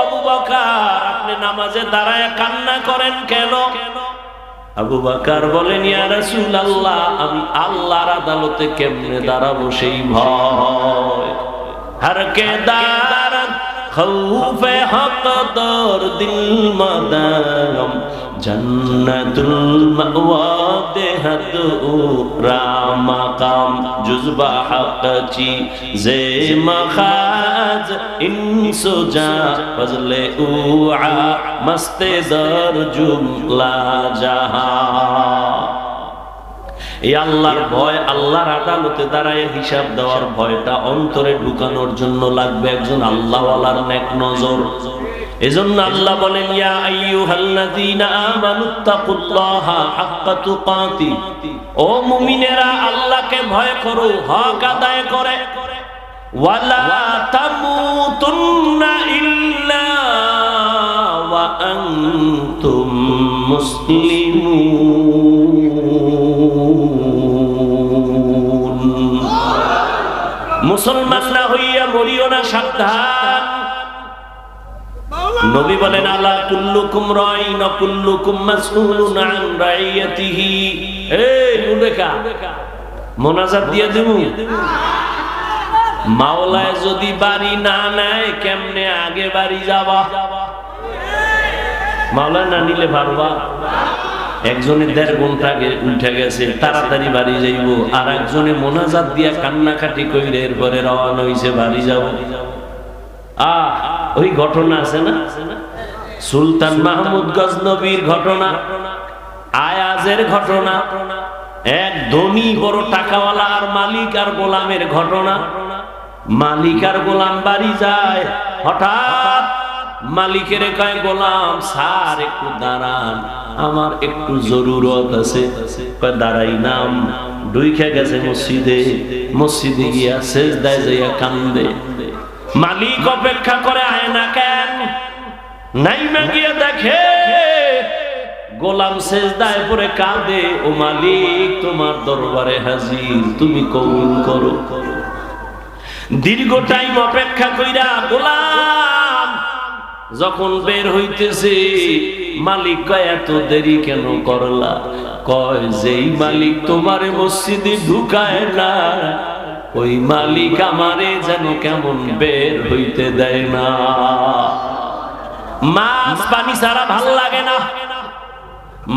আবু বকর, আপনি নামাজে দাঁড়ায় কান্না করেন কেন? আবু বকর বলেন, ইয়া রাসূলুল্লাহ, আমি আল্লাহর আদালতে কেমনে দাঁড়াবো সেই ভয়। হর কে দারত খৌফে হক দর দিল মাদাম, জন্নতুল মাওয়া দেহত রামাকাম, জুজবা হকচি জে মখাজ ইনসুজা ফজলে উআ মস্তে দর জুমলা জাহা। এই আল্লাহর ভয়, আল্লাহর আদালতে দাঁড়ায় হিসাব দেওয়ার ভয়টা অন্তরে ঢুকানোর জন্য লাগবে একজন আল্লাহওয়ালার নেক নজর। এজন্য আল্লাহ বলেন, ইয়া আইয়ুহাল্লাযীনা আমানুত্তাকুল্লাহা হাক্কা তুকাতি, ও মুমিনেরা আল্লাহকে ভয় করো, হক আদায় করে। ওয়ালা তামুতুন্না ইল্লা ওয়া আনতুম মুসলিমুন। মুসলমান না হইয়া মরিও না, সাবধান। নবী বলেন, আলা কুল্লুকুম রাইন ওয়া কুল্লুকুম মাসউলুন আন রাইয়াতিহি। এই মুলেকা মোনাজাত দিয়ে দেব, মাওলায় যদি বাড়ি না নেয়, কেমনে আগে বাড়ি যাবা? মাওলা না নিলে পারবা? একজনে 1.5 ঘন্টা আগে উঠে গেছে, তাড়াতাড়ি বাড়ি যাইব, আর একজনে মোনাজাত দিয়া কান্নাকাটি কইরে এরপরে রওনা হইছে বাড়ি যাব। ওই ঘটনা আছে না, সুলতান মাহমুদ গজনবীর ঘটনা, আয়াজের ঘটনা। এক ধনী বড় টাকাওয়ালা আর মালিক আর গোলামের ঘটনা। মালিক আর গোলাম বাড়ি যায়, হঠাৎ মালিকের কয়, গোলাম স্যার একটু দাঁড়ান, আমার একটু জরুরত আছে। কয় দাঁড়াই নাম। ঢুইকা গেছে মসজিদে, মসজিদে গিয়া সেজদায় যাইয়া কান্দে। মালিক অপেক্ষা করে, আয় না কেন? নাইমা গিয়া দেখে গোলাম সেজদায় পড়ে কাঁদে। ও মালিক, তোমার দরবারে হাজির, তুমি কবুল করো। দীর্ঘ টাইম অপেক্ষা কইরা গোলাম যখন বের হইতেছে, মালিক কয়, এত দেরি কেন করলা? কয়, যেই মালিক তোমারে মসজিদে ঢুকায় না, ওই মালিক আমারে যেন কেমন বের হইতে দেয় না। মাছ পানি ছাড়া ভাল লাগে না।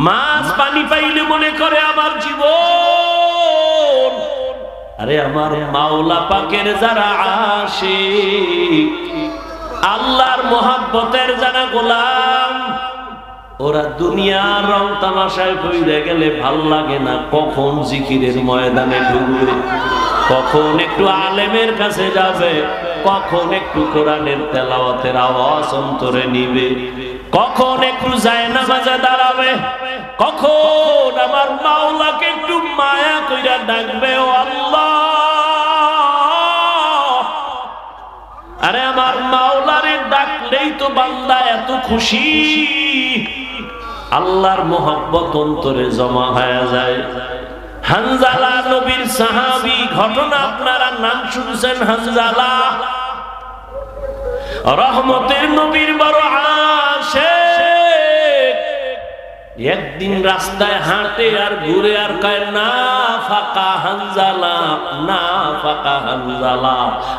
মাছ পানি পাইলে মনে করে আমার জীবন। আরে আমার মাওলা পাকের যারা আশিক, আল্লাহর মোহাব্বতের যারা গোলাম, ওরা দুনিয়ার রং তামাশায় পড়ে গেলে ভাল লাগে না। কখন জিকিরের ময়দানে ঢুকবে, কখন একটু আলেমের কাছে যাবে, কখন একটু কোরআনের তেলাওয়াতের আওয়াজ অন্তরে নিবে, কখন একটু জায়নামাজে দাঁড়াবে, কখন আমার মাওলাকে একটু মায়া কইরা ডাকবে, ও আল্লাহ। আরে আমার মাওলারে ডাকলেই তো বান্দা এত খুশি, আল্লাহর মোহাব্বত অন্তরে জমা হয়ে যায়। হানজালা নবীর সাহাবী, ঘটনা আপনারা নাম শুনছেন। হানজালা রহমতের নবীর বড় আশিক। একদিন রাস্তায় হাঁটে আর ঘুরে আর কয়, না ফাকা হানজালা, না ফাকা হানজালা,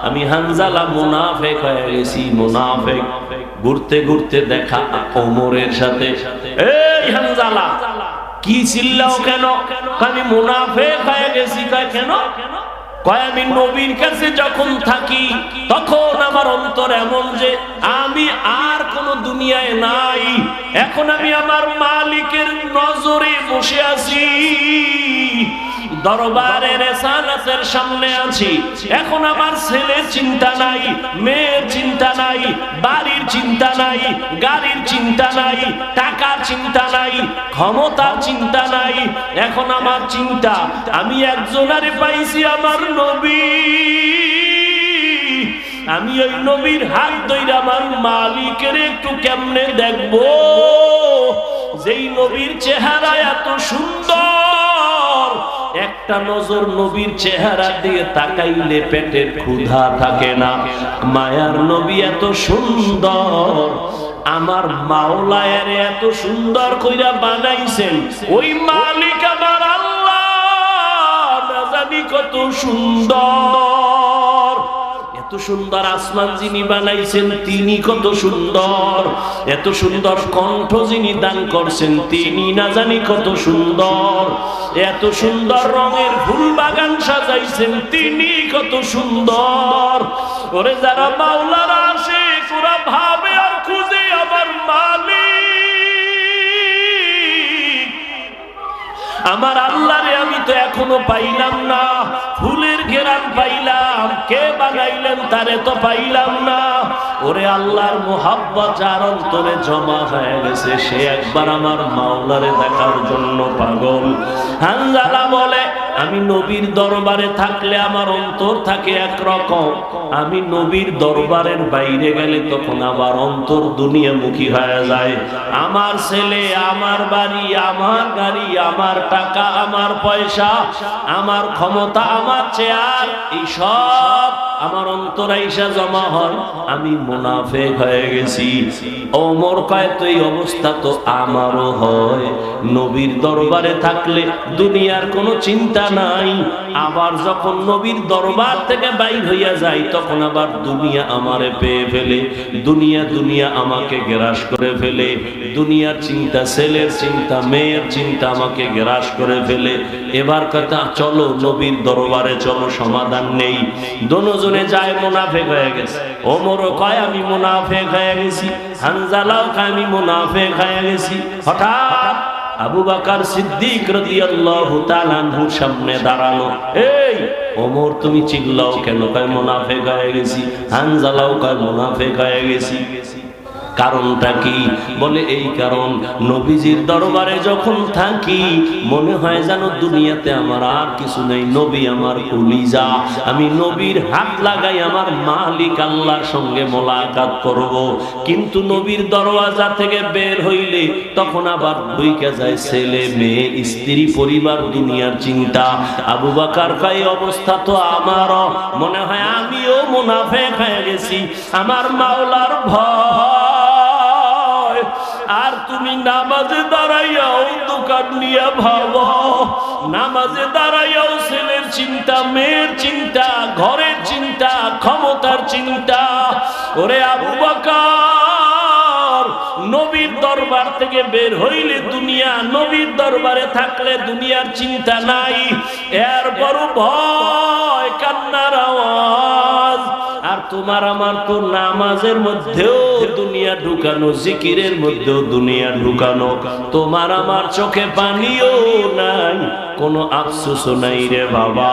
আমি হানজালা মুনাফিক হয়ে গেছি, মুনাফিক। ঘুরতে ঘুরতে দেখা ওমরের সাথে। এই হানজালা, কি চিল্লাও কেন? আমি মুনাফিক হয়ে গেছি। কয় কেন? কয়, আমি নবীর কাছে যখন থাকি তখন আমার অন্তর এমন যে আমি আর কোন দুনিয়ায় নাই, এখন আমি আমার মালিকের নজরে বসে আছি, দরবারে রেসালাতের সামনে আছি। এখন আমার ছেলের চিন্তা নাই, মেয়ের চিন্তা নাই, বাড়ির চিন্তা নাই, গাড়ির চিন্তা নাই, টাকার চিন্তা নাই, ক্ষমতার চিন্তা নাই। এখন আমার চিন্তা, আমি একজনারে পাইছি, আমার নবী। আমি ওই নবীর হাত ধরে আমার মালিকের একটু কেমনে দেখবো, যেই নবীর চেহারা এত সুন্দর, একটা নজর নবীর চেহারা দিয়ে তাকাইলে পেটের ক্ষুধা থাকে না। মায়ার নবী এত সুন্দর, আমার মাওলা এর এত সুন্দর কইরা বানাইছেন। ওই মালিক আমার আল্লাহ না জানি কত সুন্দর। এত সুন্দর আসমান যিনি বানাইছেন তিনি কত সুন্দর। এত সুন্দর কণ্ঠ যিনি দান করছেন তিনি না জানি কত সুন্দর। এত সুন্দর রঙের ফুল বাগান সাজাইছেন তিনি কত সুন্দর। ওরে যারা মাওলার আশিক ওরা ভাবে আর খুঁজে আমার মালিক, আমার আল্লাহরে আমি তো এখনো পাইলাম না। ফুলের ঘেরান পাইলাম, কে বানাইলেন তারে তো পাইলাম না। ওরে আল্লাহর মোহাব্বত যার অন্তরে জমা হয়ে গেছে সে একবার আমার মাওলারে দেখার জন্য পাগল। হানজালা বলে, আমি নবীর দরবারে থাকলে আমার অন্তর থাকে একরকম, আমি নবীর দরবারের বাইরে গেলে তখন আমার অন্তর দুনিয়ামুখী হয়ে যায়। আমার ছেলে, আমার বাড়ি, আমার গাড়ি, আমার টাকা, আমার পয়সা, আমার ক্ষমতা, আমার চেয়ার, এই সব আমার অন্তরে আইসা জমা হয়, আমি মুনাফিক হয়ে গেছি। ওমর কয়, তো এই অবস্থা তো আমারও হয়। নবীর দরবারে থাকলে দুনিয়ার কোনো চিন্তা নাই, আবার যখন নবীর দরবার থেকে বাইর হইয়া যায় তখন আবার দুনিয়া আমারে পেয়ে ফেলে, দুনিয়া দুনিয়া আমাকে গ্রাস করে ফেলে। দুনিয়ার চিন্তা, ছেলের চিন্তা, মেয়ের চিন্তা আমাকে গ্রাস করে ফেলে। এবার কথা, চলো নবীর দরবারে চলো, সমাধান নেই। দোনোজনে যায়, মুনাফিক হয়ে গেছে। ওমরও কয় আমি মুনাফিক হয়ে গেছি, হানজালাও কয় আমি মুনাফিক হয়ে গেছি। হঠাৎ আবু বকর সিদ্দিক রাদিয়াল্লাহু তাআলা আনহুর সামনে দাঁড়ালো। এই ওমর তুমি চিল্লাও কেন? কয় মুনাফিক হয়ে গেছি। হানজালাও কয় মুনাফিক হয়ে গেছি। কারণটা কি? বলে এই কারণ, নবীজির দরবারে যখন থাকি মনে হয় যেন দুনিয়াতে আমার আর কিছু নেই। নবী আমার কলিজা, আমি নবীর হাত লাগাই আমার মালিক আল্লাহর সঙ্গে মোলাকাত করব। কিন্তু নবীর দরওয়াজা থেকে বের হইলে তখন আবার ঢুইকা যায় ছেলে মেয়ে স্ত্রী পরিবার দুনিয়ার চিন্তা। আবু বকর কয় অবস্থা তো আমারও, মনে হয় আমিও মুনাফিক হয়ে গেছি। আমার মাওলার ভয়। আর তুমি নামাজে দাঁড়াইয়াও দোকান নিয়ে ভাবো, নামাজে দাঁড়াইয়াও ছেলের চিন্তা, মেয়ের চিন্তা, ঘরের চিন্তা, ক্ষমতার চিন্তা। ওরে আবু বকর, নবীর দরবার থেকে বের হইলে দুনিয়া, নবীর দরবারে থাকলে দুনিয়ার চিন্তা নাই। এরপরও ভয়, কান্নার আওয়াজ। আর তোমার আমার তো নামাজের মধ্যেও দুনিয়া ঢুকানো, জিকিরের মধ্যেও দুনিয়া ঢুকানো। তোমার আমার চোখে পানিও নাই, কোনো আফসোসও নাই রে বাবা।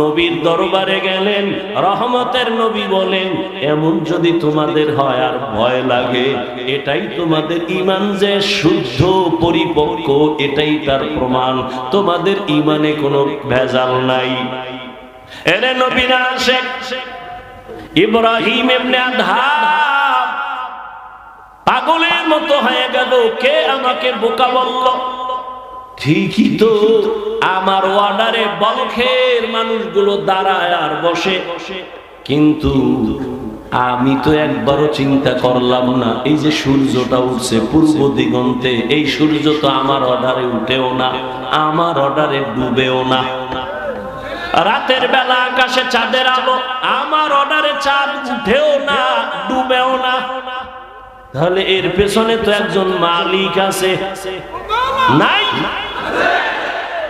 নবীর দরবারে গেলেন, রহমতের নবী বলেন, এমন যদি তোমাদের হয় আর ভয় লাগে, এটাই তোমাদের ঈমান যে শুদ্ধ পরিপক্ক, এটাই তার প্রমাণ। তোমাদের ঈমানে কোনো ভেজাল নাই। এরে নবী না শেখ ইব্রাহিম ইবনে আদহাম পাগলের মতো হয়ে গেল। কে আমাকে বোকা বলল? ঠিকই তো, আমার ওয়ার্ডারে বলখের মানুষগুলো দাঁড়ায় আর বসে, কিন্তু আমি তো একবারও চিন্তা করলাম না এই যে সূর্যটা উঠছে পূর্ব দিগন্তে, এই সূর্য তো আমার অর্ডারে উঠেও না, আমার অর্ডারে ডুবেও না। রাতের বেলা আকাশে চাঁদের আলো, আমার অর্ডারে চাঁদ উঠেও না, ডুবেও না। তাহলে এর পেছনে তো একজন মালিক আছে, নাই?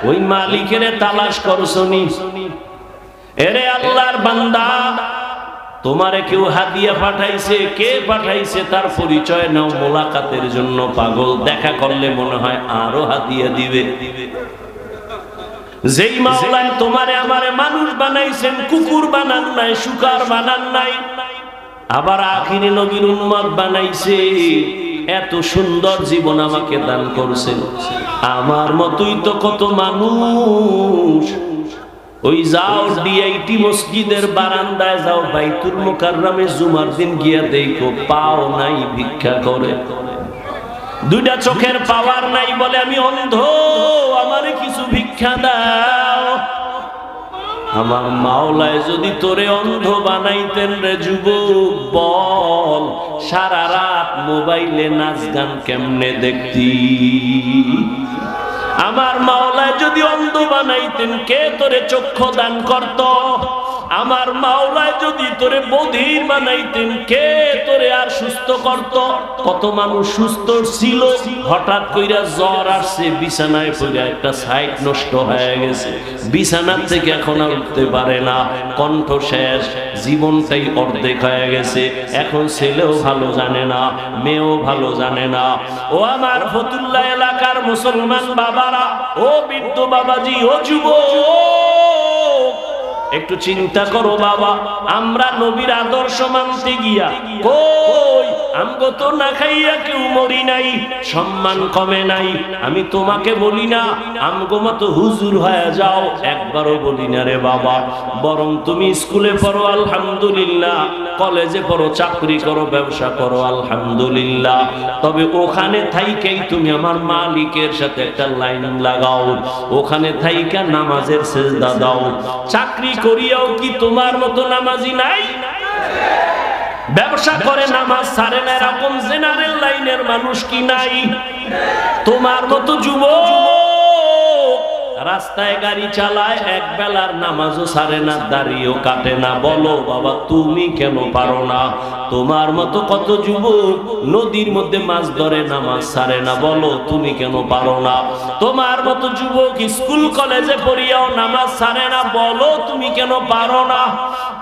ওই মালিকের তালাশ করছনি? এরে আল্লাহর বান্দা, তোমারে কেউ হাদিয়া পাঠাইছে, কে পাঠাইছে তার পরিচয় নাও। মোলাকাতের জন্য পাগল, দেখা করলে মনে হয় আরো হাদিয়া দিবে। যেই মাওলায় তোমারে আমারে মানুষ বানাইছেন, কুকুর বানান নাই, শুকার বানান নাই, আবার আখিরি নবীর উম্মত বানাইছে, এত সুন্দর জীবন আমাকে দান করছেন। আমার মতোই তো কত মানুষ। ওই যাও ডিআইটি মসজিদের বারান্দায় যাও, বাইতুল মুকাররমে জুমার দিন গিয়া দেখো, পাও নাই, ভিক্ষা করে। দুইটা চোখের পাওয়ার নাই, বলে আমি অন্ধ, আমারে কিছু ভিক্ষা দাও। আমার মাওলায় যদি তোরে অন্ধ বানাইতেন রে যুবক, বল সারা রাত মোবাইলে নাচ গান কেমনে দেখতি? আমার মাওলায় যদি অন্ধ বানাইতেন, কে তোরে চক্ষু দান করত? আমার মাওলায় যদি তোরে বধির বানাইতেন, কে তোরে আর সুস্থ করত? কত মানুষ সুস্থ ছিল, হঠাৎ কইরা জ্বর আসছে, বিছানায় পড়ে একটা সাইড নষ্ট হয়ে গেছে, বিছানার থেকে এখন আর উঠতে পারে না, কণ্ঠ শেষ, জীবনটাই অর্ধেক হয়ে গেছে। এখন ছেলেও ভালো জানে না, মেয়েও ভালো জানে না। ও আমার ফতুল্লাহ এলাকার মুসলমান বাবারা, ও বৃদ্ধ বাবাজি, ও যুবক, একটু চিন্তা করো বাবা। আমরা নবীর আদর্শ মানতে গিয়া কই আমগো তো না খাইয়া কেউ মরি নাই, সম্মান কমে নাই। আমি তোমাকে বলি না আমগো মতো হুজুর হয়ে যাও, একবারও বলি না রে বাবা। বরং তুমি স্কুলে পড়ো আলহামদুলিল্লাহ, কলেজে পড়ো, চাকরি করো, ব্যবসা করো আলহামদুলিল্লাহ, তবে ওখানে থাইকেই তুমি আমার মালিকের সাথে একটা লাইন লাগাও, ওখানে থাইকা নামাজের সেজদা দাও। চাকরি করিয়াও কি তোমার মতো নামাজি নাই? ব্যবসা করে নামাজ ছাড়ে না এরকম জেনারেল লাইনের মানুষ কি নাই? তোমার মতো যুবক রাস্তায় গাড়ি চালায়, এক বেলার নামাজও ছাড়ে না, দাড়িও কাটে না। বলো বাবা, তুমি কেন পারো না? তোমার মতো কত যুবক নদীর মধ্যে মাছ ধরে নামাজ ছাড়ে না, বলো তুমি কেন পারো না? তোমার মতো যুবক স্কুল কলেজে পড়িয়াও নামাজ ছাড়ে না, বলো তুমি কেন পারো না?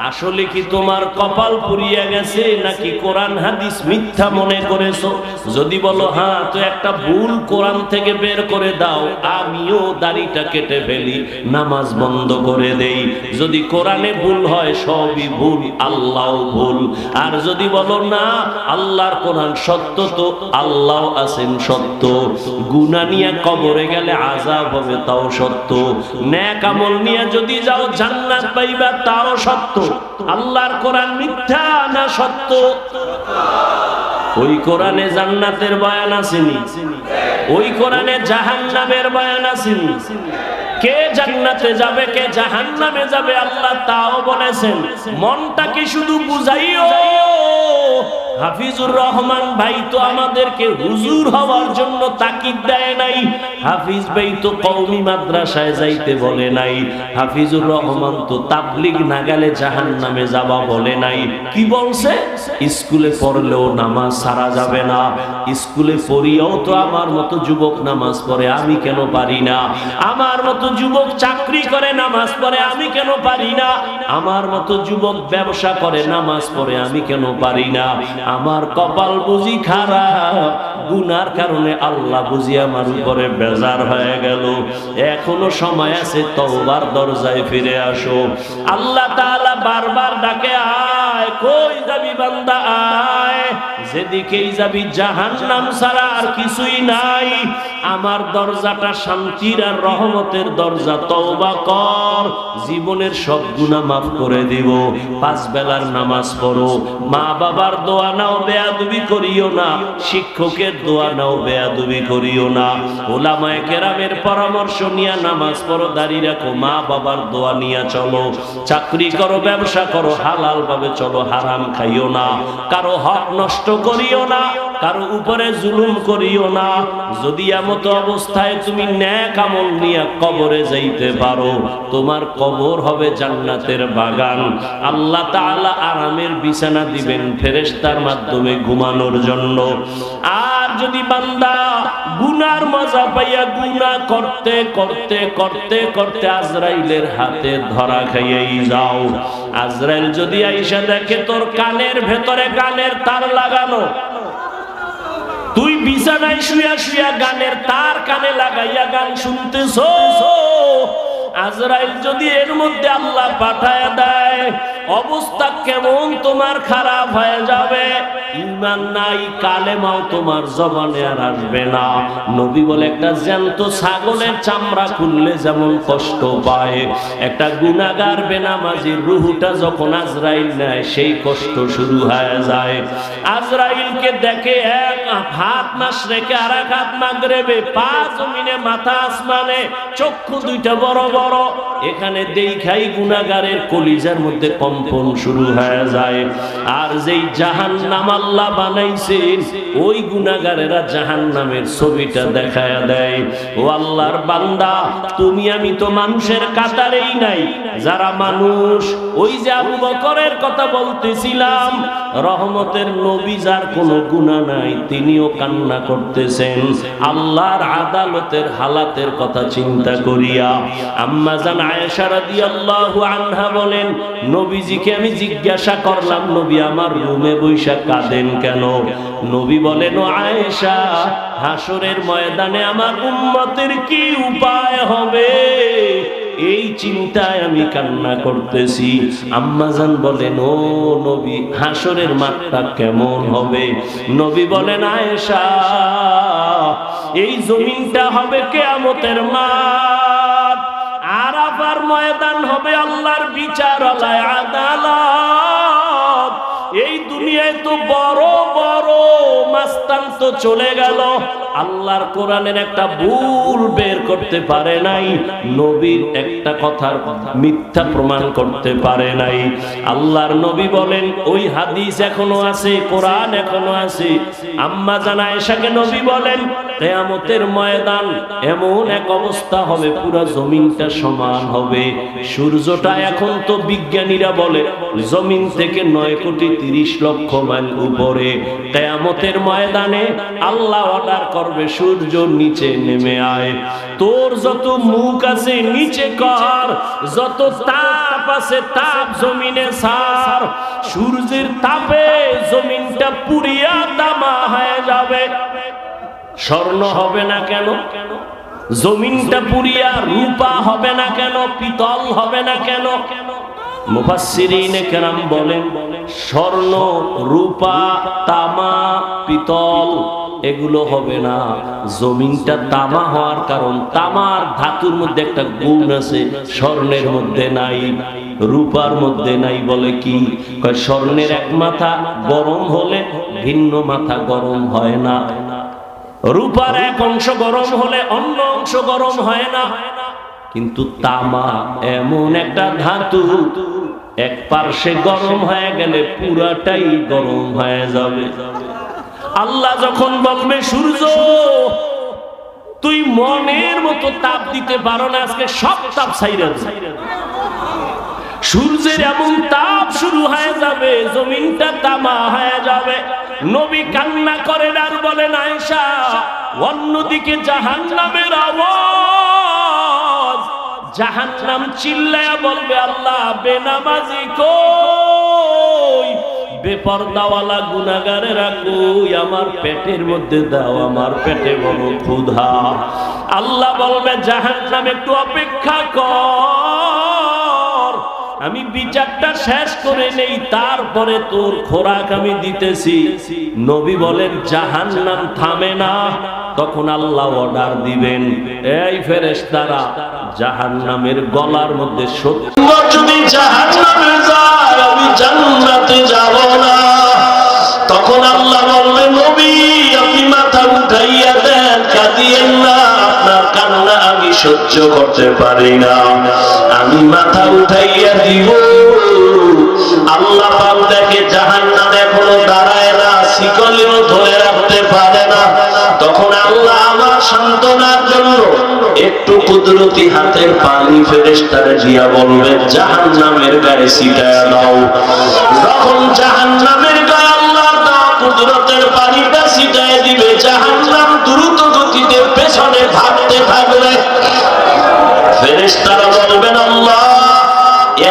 আসলে কি তোমার কপাল পুড়িয়া গেছে নাকি কোরআন হাদিস মিথ্যা মনে করেছো? যদি বলো হ্যাঁ, তো একটা ভুল কোরআন থেকে বের করে দাও, আমিও দাড়িটা কেটে ফেলি, নামাজ বন্ধ করে দেই। যদি কোরআনে ভুল হয় সবই ভুল, আল্লাহও ভুল। আর যদি বলো না আল্লাহর কোরআন সত্য, তো আল্লাহ আছেন সত্য, গুনাহ নিয়ে কবরে গেলে আযাব হবে তাও সত্য, নেক আমল নিয়ে যদি যাও জান্নাত পাইবা তাও সত্য। আল্লাহর কোরআন মিথ্যা না সত্য? ওই কোরআনে জান্নাতের বয়ান আসেনি, ওই কোরআনে জাহান্নামের বয়ান আসেনি। কে জান্নাতে যাবে কে জাহান্নামে যাবে আল্লাহ তাও বলেছেন। মনটাকে শুধু বুঝাইও। হাফিজুর রহমান ভাই তো আমাদেরকে হুজুর হওয়ার জন্য তাকিদ দেয় নাই, হাফিজ ভাই তো কওমি মাদ্রাসায় যাইতে বলে নাই, হাফিজুর রহমান তো তাবলীগ না গেলে জাহান্নামে যাবা বলে নাই। কি বলছে? স্কুলে পড়লেও নামাজ ছাড়া যাবে না। স্কুলে পড়িয়াও তো আমার মতো যুবক নামাজ পড়ে, আমি কেন পারি না? আমার মতো যুবক চাকরি করে নামাজ পড়ে, আমি কেন পারি না? আমার মতো যুবক ব্যবসা করে নামাজ পড়ে, আমি কেন পারি না? আমার কপাল বুঝি খারাপ, গুনার কারণে আল্লাহ বুঝি আমার উপরে বেজার হয়ে গেল। এখনো সময় আছে, তওবার দরজায় ফিরে আসো। আল্লাহ তাআলা বারবার ডাকে, আয়, কই যাবি বান্দা আয়, যেদিকেই যাবি জাহান্নাম ছাড়া আর কিছুই নাই। আমার দরজাটা শান্তির আর রহমতের দরজা, তওবা কর, জীবনের সব গুনাহ মাফ করে দিব। 5 বেলার নামাজ পড়ো, মা বাবার দোয়া নাও, বেয়াদবি করিও না, শিক্ষকের দোয়া নাও, বেয়াদবি করিও না, ওলামায়ে কেরামের পরামর্শ নিয়ে নামাজ পড়ো, দাড়ি রাখো, মা বাবার দোয়া নিয়ে চলো, চাকরি করো, ব্যবসা করো, হালাল ভাবে চলো, হারাম খাইও না, কারো হক নষ্ট করিও না, কারো উপরে জুলুম করিও না। যদি এমত অবস্থায় তুমি নেক আমল নিয়ে কবরে যাইতে পারো, তোমার কবর হবে জান্নাতের বাগান। আল্লাহ তাআলা আরামের বিছানা দিবেন ফেরেশতার মাধ্যমে ঘুমানোর জন্য। আর যদি বান্দা গুনার মজা পাইয়া গুনাহ করতে করতে করতে করতে আজরাইলের হাতে ধরা খাইয়াই যাও, আজরাইল যদি আইসা দেখে তোর কানের ভেতরে গানের তার লাগানো, তুই বিছানায় শুয়া শুয়া গানের তার কানে লাগাইয়া গান শুনতেছো, আজরাইল যদি এর মধ্যে আল্লাহ পাঠায় দেয়, অবস্থা কেমন তোমার খারাপ হয়ে যাবে। ঈমান নাই, কালেমাও তোমার জবানে আর আসবে না। নবী বলে, একটা জ্যান্ত ছাগলের চামড়া খুললে যেমন কষ্ট পায়, একটা গুনাহগার বেনামাজির রূহটা যখন আজরাইল নেয় সেই কষ্ট শুরু হয়ে যায়। আজরাইলকে দেখে এক হাত মাশরিকে আর এক হাত মাগরিবে, পা জমিনে মাথা আসমানে, চক্ষু দুইটা বড় বড়। এখানে দেখাই গুনাহগারের কলিজার মধ্যে কম্পন শুরু হয়ে যায়। আর যেই জাহান্নাম আল্লাহ বানাইছেন, ওই গুনাহগারেরা জাহান্নামের ছবিটা দেখায়া দেয়। ও আল্লাহর বান্দা, তুমি আমি তো মানুষের কাতারেই নাই। যারা মানুষ, ওই যে আবু বকরের কথা বলতেছিলাম, রহমতের নবী, যার কোনো গুনাহ নাই, তিনিও কান্না করতেছেন আল্লাহর আদালতের হালাতের কথা চিন্তা করিয়া। আম্মা জান আয়েশা রাদিয়াল্লাহু আনহা বলেন, নবীজিকে আমি জিজ্ঞাসা করলাম, নবী আমার রুমে বৈশা কাঁদেন কেন? নবী বলেন, ও আয়েশা, হাসরের ময়দানে আমার উম্মতের কি উপায় হবে, এই চিন্তায় আমি কান্না করতেছি। আম্মাজান বলেন, ও নবী, হাসরের মাঠটা কেমন হবে? নবী বলেন, আয়েশা, এই জমিনটা হবে কিয়ামতের মাঠ, আরাফার ময়দান হবে আল্লাহর বিচারালয়, আদালত। এই দুনিয়ায় তো বড় বড় মাস্তান তো চলে গেল, আল্লাহর কোরআনের একটা ভুল বের করতে পারে নাই, নবীর একটা কথার মিথ্যা প্রমাণ করতে পারে নাই। আল্লাহর নবী বলেন ওই হাদিস এখনো আছে, কোরআন এখনো আছে। আম্মা জানা আয়েশাকে নবী বলেন কিয়ামতের ময়দান এমন এক অবস্থা হবে পুরো জমিনটা সমান হবে। সূর্যটা এখন তো বিজ্ঞানীরা বলে জমিন থেকে 9,30,00,000 মাইল উপরে। কিয়ামতের ময়দানে আল্লাহ অর্ডার করবে সূর্য নিচে নেমে আয়, তোর যত মুখ আছে নিচে কর, যত তাপ আছে তাপ জমিনে ছাড়। সূর্যের তাপে জমিনটা পুড়িয়া তামা হয়ে যাবে। স্বর্ণ হবে না কেন? জমিনটা পুড়িয়া রূপা হবে না কেন? পিতল হবে না কেন? মুফাসসিরিনে কেরাম বলেন স্বর্ণ, রূপা, তামা, পিতল এগুলো হবে না। জমিনটা তামা হওয়ার কারণ তামার ধাতুর মধ্যে একটা গুণ আছে, স্বর্ণের মধ্যে নাই, রূপার মধ্যে নাই। বলে কি? স্বর্ণের এক মাথা গরম হলে ভিন্ন মাথা গরম হয় না, রূপার এক অংশ গরম হলে অন্য অংশ গরম হয় না। কিন্তু তামা এমন একটা ধাতু, এক পার্শ্বে গরম হয়ে গেলে পুরাটাই গরম হয়ে যাবে। আল্লাহ যখন বলবে সূর্য তুই মনের মতো তাপ দিতে পারো না, আজকে সব তাপ ছাইরা দে, সূর্যের এমন তাপ শুরু হয়ে যাবে, জমিনটা তামা হয়ে যাবে। নবী কান্না করেন আর বলেন আয়েশা অন্যদিকে জাহান্নামের আওয়াজ, জাহান্নাম চিল্লায়া বলবে আল্লাহ বেনামাজি কই, বেপরদাওয়ালা গুনাহগারেরা কই, আমার পেটের মধ্যে দাও, আমার পেটে বড় ক্ষুধা। আল্লাহ বলবে জাহান্নাম একটু অপেক্ষা কর, আমি বিচারটা শেষ করে নেই, তারপরে তোর খোরাক আমি দিতেছি। নবী বলেন জাহান্নাম থামে না, তখন আল্লাহ অর্ডার দিবেন এই ফেরেশতারা জাহান্নামের গলার মধ্যে সত্য যদি জাহান্নামে যায় আমি জান্নাতে যাব না। তখন আল্লাহ বললেন নবী আপনি মাথা উঠাইয়া দেন, কাঁদিয়েন না, আপনার কান্না আমি সহ্য করতে পারি না, আমি মাথা উঠাইয়া দিব। আল্লাহ পাক দেখে জাহান্নামে এখনো দাঁড়ায় না, শিকলেও ধরে রাখতে পারে না। তখন আল্লাহ আমার সান্ত্বনার জন্য একটু কুদরতি হাতের পানি ফেরেশতারে দিয়া বলবে জাহান্নামের গায়ে ছিটায়া দাও। যখন জাহান্নামের গায়ে আল্লাহর দেওয়া কুদরতের পানিটা ছিটায় দিবে, জাহান্নাম দ্রুত গতিতে পেছনে ভাগতে থাকবে। ফেরেশতারা বলবেন আল্লাহ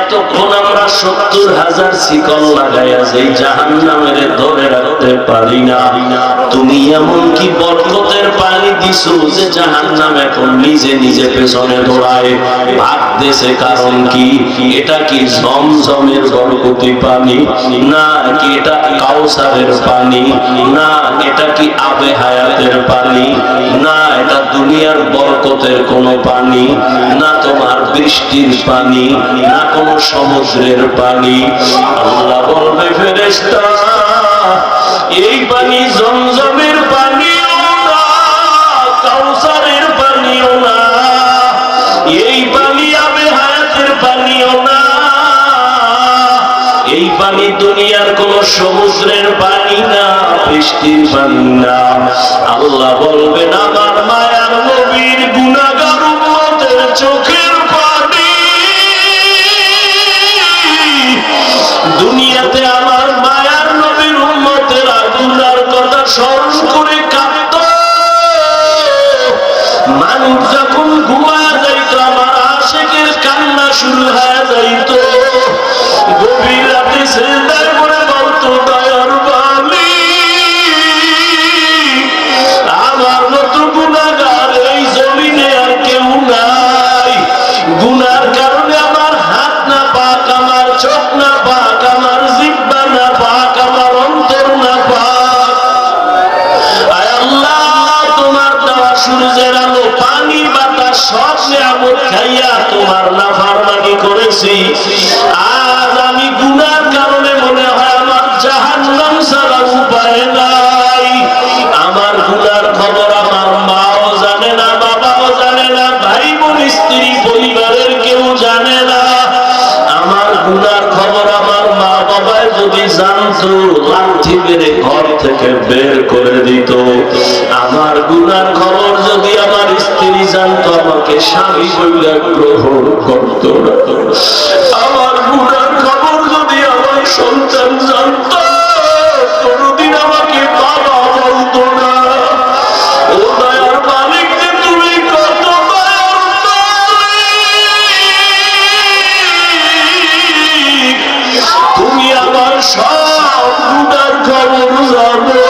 এতক্ষণ আমরা 70,000 শিকল লাগাইয়া যেই জাহান্নামের ধরে রাখতে পারি না, তুমি এমন কি বরকতের পানি দিছো যে জাহান্নাম এখন নিজে নিজে পেছনে দৌড়ায় ভাগতেছে? কারণ কি? এটা কি জমজমের বরকতি পানি না, কি এটা কাউসারের পানি না, এটা কি আবে হায়াতের পানি না, এটা দুনিয়ার বরকতের কোনো পানি না, তোমার বৃষ্টির পানি না, কোন সমুদ্রের পানি। আল্লাহ বলবে ফেরেশতা এই পানি জমজমের পানিও না, কাউসারের পানিও না, এই পানি আবে হায়াতের পানিও না, এই পানি দুনিয়ার কোন সমুদ্রের পানি না, বৃষ্টির পানি না। আল্লাহ বলবেন আমার মায়ার নবীর গুনাহগার উম্মতের চোখের পানি দুনিয়াতে আমার মায়ার নবীর উম্মতেরা গুনার কথা স্মরণ করে কাঁদত। মানুষ যখন ঘুমায় যাইত আমার আশিকের কান্না শুরু হয়ে যাইত, গভীর রাতে সিজদায় পড়ে বলতো দয়ার বালি আমার মতো গুনাহগার এই জমিনে আর কেউ নাই। জানতো লাঠি মেরে ঘর থেকে বের করে দিত। আমার গুনার খবর যদি আমার স্ত্রী জানতো আমাকে স্বামী বলে গ্রহণ করত না। আমার গুনার খবর যদি আমার সন্তান জানতো কোনদিন আমাকে বাবা বলতো না। ও দয়ার মালিক যে তুমি কত তুমি আমার সব গুনার খবর জানো।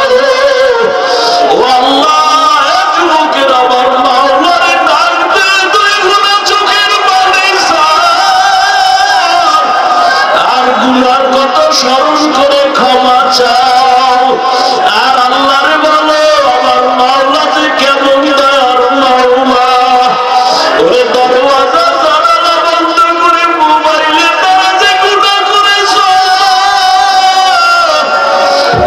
ও আল্লাহ, যুবকের আমার মাওলারে ডাক দে, তুই গুনাহ চোখের পানি আর গুনার কত স্মরণ করে ক্ষমা চাও। আর আল্লাহরে বলো আমার মাওলা যে কেমন দয়ার মাওলা। ওরে দরওয়াজা জানালা বন্ধ করে মোবাইলে তারা যে গুনাহ করেছ,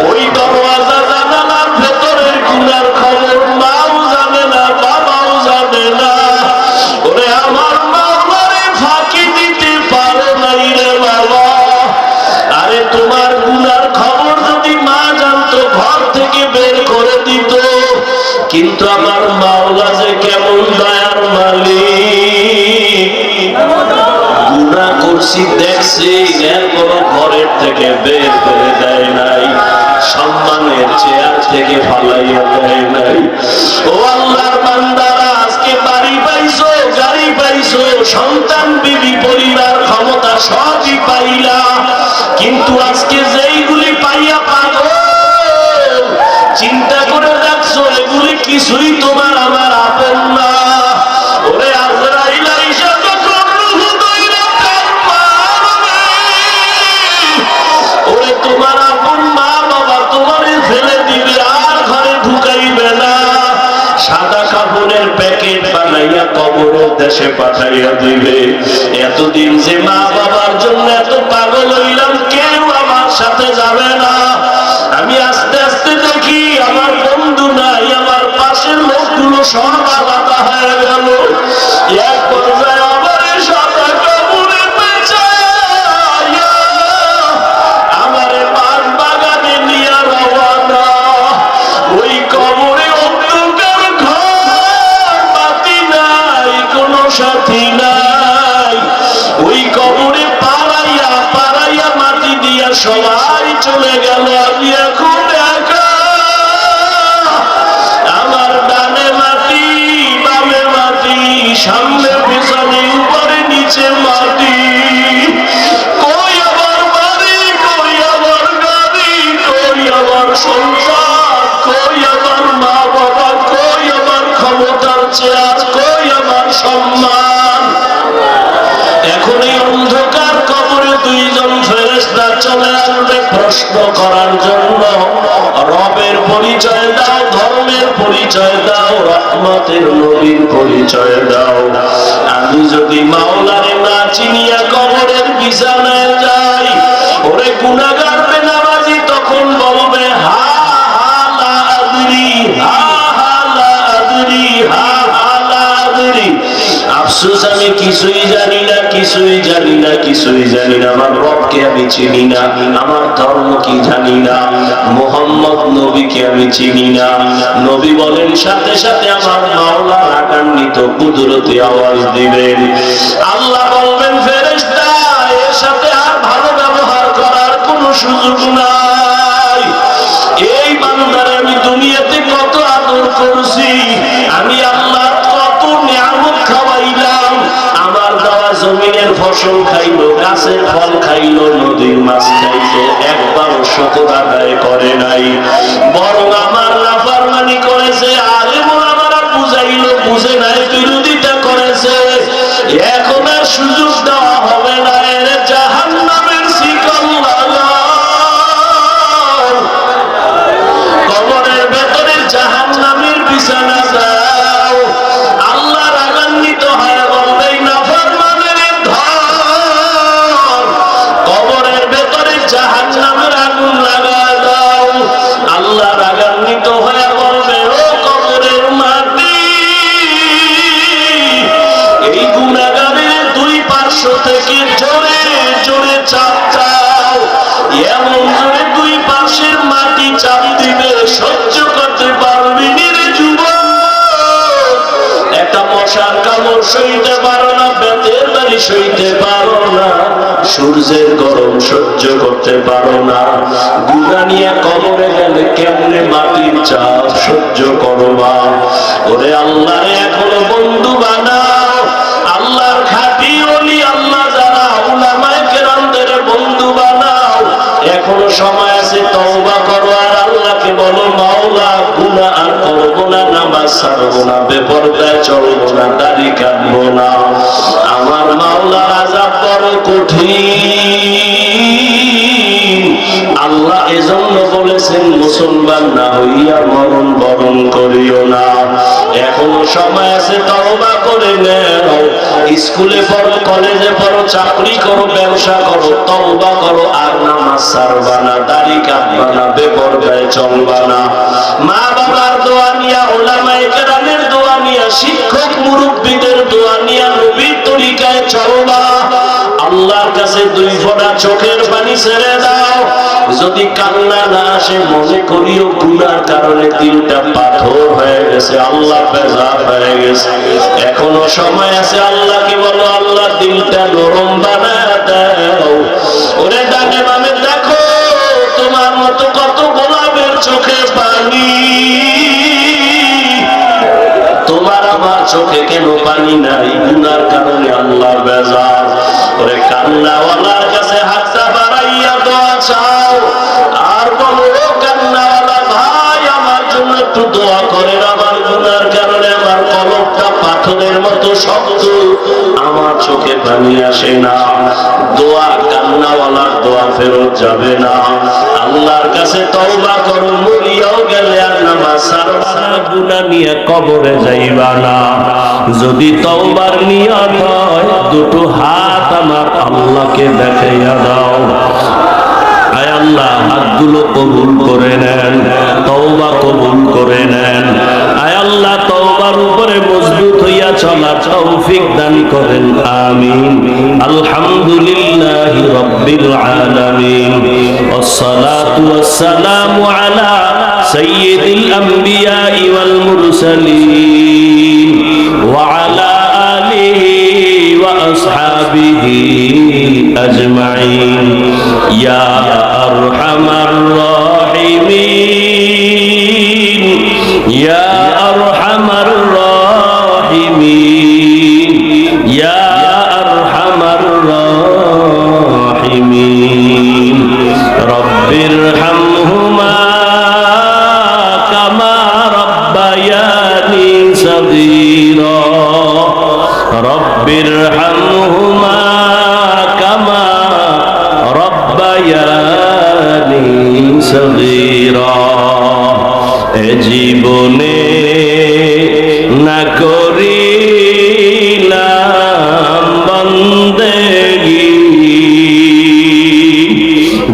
ওই দরওয়াজা জানালার ভেতরের গুনার খবর মাও জানে না, বাবাও জানে না। ওরে আমার মাওলারে ফাঁকি দিতে পারে নাই রে বাবা। আরে তোমার গুনার খবর যদি মা জানতো ঘর থেকে বের করে দিত। কিন্তু আমার মাওলা যে কেমন দয়ার মালিক, গুনাহ করছি দেখছি, এরপর ঘরের থেকে বের করে দেয় নাই, সম্মানের চেয়ার থেকে ফালাইয়া দেয় নাই। ও আল্লাহর বান্দারা, আজকে বাড়ি পাইছো, গাড়ি পাইছো, সন্তান, বিবি, পরিবার, ক্ষমতা সবই পাইলা, কিন্তু আজকে যেইগুলি পাইয়া পাগল চিন্তা করে দেখছো এগুলি কিছুই তোমার আমার আপন না। ওরে আজরাইল আইসা যখন রূহ ধইরা কান মারবে, ওরে তোমার আপন মা বাবা তোমারে ফেলে দিবে, আর ঘরে ঢুকাইবে না। সাদা কাপড়ের প্যাকেট বানাইয়া কবরের দেশে পাঠাইয়া দিবে। এতদিন যে মা বাবার জন্য এত পাগল হইলাম, কেউ আমার সাথে যাবে না। আমি আস্তে আস্তে দেখি আমার বন্ধু নাই, আমার পাশের লোকগুলো সব আলাদা হয়ে গেল। এক পর্যায়ে আমার সাদা কাপড়ে পেঁচাইয়া আমারে বাগ বাগানে নিয়ে রওনা। ওই কবরে অন্ধকার ঘর, বাতি নাই, কোনো সাথী নাই। ওই কবরে পাড়াইয়া পাড়াইয়া মাটি দিয়া সবাই চলে গেল, আমি এখন একা। আমার ডানে মাটি, বামে মাটি, সামনে পিছনে, উপরে নিচে মাটি। কই আমার বাড়ি, কই আমার গাড়ি, কই আমার সংসার, কই আমার মা বাবা, কই আমার ক্ষমতার চেয়ার, কই আমার সম্মান। এখন এই অন্ধকার কবরে দুইজন ফেরেশতা চলে আসবে প্রশ্ন করার জন্য। রবের পরিচয় দাও, ধর্মের পরিচয় দাও, রহমতের নবীর পরিচয় দাও। আমি যদি মাওলারে না চিনিয়া কবরের বিছানায় যাই, ওরে গুনাহগার বেনামাজি তখন বলবে হা হা লা আদরি, হা হা লা আদরি, হা হা লা আদরি। আফসোস, আমি কিছুই জানি না, কিছুই জানি না, কিছুই জানি না। আমার রবকে আমি চিনি না, আমার ধর্ম কি জানি না, মুহাম্মদ নবীকে আমি চিনি না। নবী বলেন সাথে সাথে আমার মাওলা রাগান্বিত কুদরতি আওয়াজ দিবেন। আল্লাহ বলবেন ফেরেশতা, এর সাথে আর ভালো ব্যবহার করার কোনো সুযোগ নাই। এই বান্দারে আমি দুনিয়াতে কত আদর করছি, আমি আল্লাহ কত নিয়ামত খাওয়াইলাম। আমার দেওয়া জমিনের ফসল খাইলো, গাছের ফল খাইলো, নদীর মাছ খাইলো, একবারও শুকর আদায় করে নাই, বরং আমার নাফরমানি করেছে। আলেম ওলামারা বুঝাইলো, বুঝে নাই, বিরোধিতা করেছে। এখন আর সুযোগ দেওয়া হবে না, এর জাহান্নামের শিকল লাগাও, কবরের ভেতরে জাহান্নামের বিছানা দাও। আল্লাহ রাগান্বিত হয় বলবে নাফরমানের ধর, কবরের ভেতরে জাহান্নামের আগুন লাগা দাও। আল্লাহ রাগান্বিত হয়ে বলবে ও কবরের মাটি, এই গুনাহগারের দুই পার্শ্ব মশার কামড় সইতে পারো না, বেতের বাড়ি সইতে পারো না, সূর্যের গরম সহ্য করতে পারো না, গুনাহ নিয়ে কবরে গেলে কেমনে মাটির চাপ সহ্য করবা? ওরে আল্লাহ এখনো বন্ধু বানাও, আল্লাহর খাঁটি ওলি, আল্লাহ যারা উলামায়ে কেরামদের বন্ধু বানাও। এখনো সময় আছে, তওবা করো আর আল্লাহকে বলো, মাওলা গুনাহ আর করবো না, নামাজ ছাড়বো না, বেপরদায় চলবো না, দাড়ি কাটবো না। আমার মাওলার আযাব বড় কঠিন। আল্লাহ এজন্য বলেছেন, মুসলমান না হইয়া মরণ বরণ করিও না। এখনো সময় আছে, তওবা করে নাও। স্কুলে পড়ো, কলেজে পড়ো, চাকরি করো, ব্যবসা করো, তওবা করো আর নামাজ ছাড়বা না, দাড়ি কাটবা না, বেপরদায় চলবা না। মা বাবার দোয়া নিয়া, উলামায়ে কেরামের দোয়া নিয়া, শিক্ষক মুরব্বিদের দোয়া নিয়া নবীর তরিকায় চলবা। আল্লাহর কাছে দুই ফোঁটা চোখের পানি ছেড়ে দাও। যদি কান্না না আসে, মনে করিও গুনার কারণে দিলটা পাথর হয়ে গেছে, আল্লাহ বেজার হয়ে গেছে। এখনো সময় আছে, আল্লাহকে বলো, আল্লাহ দিলটা নরম বানায় দাও। ওরে ডানে বামে দেখো, তোমার মতো কত গোলাপের চোখে পানি, তোমার আমার চোখে কেন পানি নাই? গুনার কারণে আল্লাহ বেজার। ওরে কান্নাওয়ালার কাছে হাতটা বাড়াইয়া দোয়া চাও আর বলো, কান্নাওয়ালা ভাই আমার জন্য একটু দোয়া করেন, আমার গুনার কারণে আমার কলবটা পাথরের মতো শক্ত, আমার চোখে পানি আসে না। দোয়া কান্নাওয়ালার দোয়া ফেরত যাবে না। আল্লাহর কাছে তওবা করো, মরিয়াও গেলে আর নামাজ ছাড়বা না, গুনাহ নিয়ে কবরে যাইবা না। যদি তওবার নিয়ত হয়, দুটো হাত আমার আল্লাহকে দেখাইয়া দাও। আয় আল্লাহ, হাতগুলো কবুল করে নেন, তওবা কবুল করে নেন। আয় আল্লাহ, তওবার উপরে মজবুত হইয়া চলার তৌফিক দান করেন, আমিন। আলহামদুলিল্লাহি রাব্বিল আলামিন, ওয়াসসালাতু ওয়াসসালামু আলা সাইয়্যিদিল আমবিয়া ওয়াল মুরসালিন ওয়া আলা আলিহি ওয়া আসহাবিহি আজমাইন। ইয়া আরহামার রাহিমিন, ইয়া আরহামার রাহিমিন, ইয়া আরহামার রাহিমিন। রব্বিরহামহুমা কামা রাব্বায়ানি সগীরা, রব্বিরহামহুমা কামা রাব্বায়ানি সগীরা। এ জীবনে না করিলাম বন্দেগী,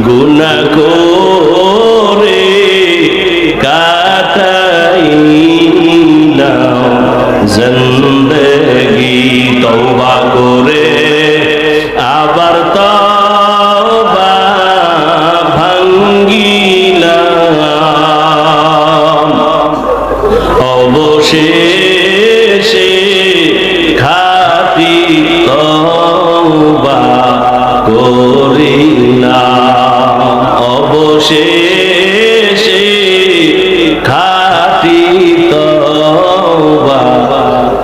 গুনাহ করে কাটাইলাম জিন্দেগী। তওবা করে আবার তওবা ভাঙ্গিলাম, অবশেষে খাঁটি তওবা করিলাম, অবশেষে খাঁটি তওবা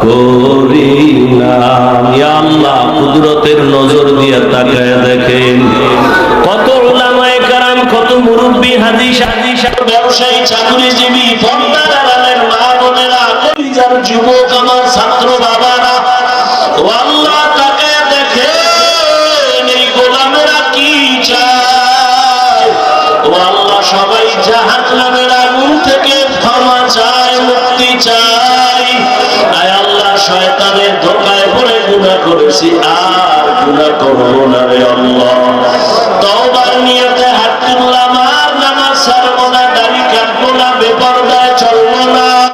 করিলাম। ইয়া আল্লাহ, কুদরতের নজর দিয়ে তাকায় দেখেন, কত উলামায়ে কেরাম, কত মুরব্বি, হাদিস, ব্যবসায়ী, চাকরিজীবী, পর্দার আড়ালের মা বোনেরা, কলিজার যুবক, আমার ছাত্র বাবারা, ও আল্লাহ তাকায় দেখেন এই গোলামেরা কি চায়। ও আল্লাহ, সবাই জাহান্নামের আগুন থেকে ক্ষমা চায়, মুক্তি চায়। আয় আল্লাহ, শয়তানের ধোঁকায় পড়ে গুনাহ করেছি, আর গুনাহ করব না রে আল্লাহ। তওবার নিয়তে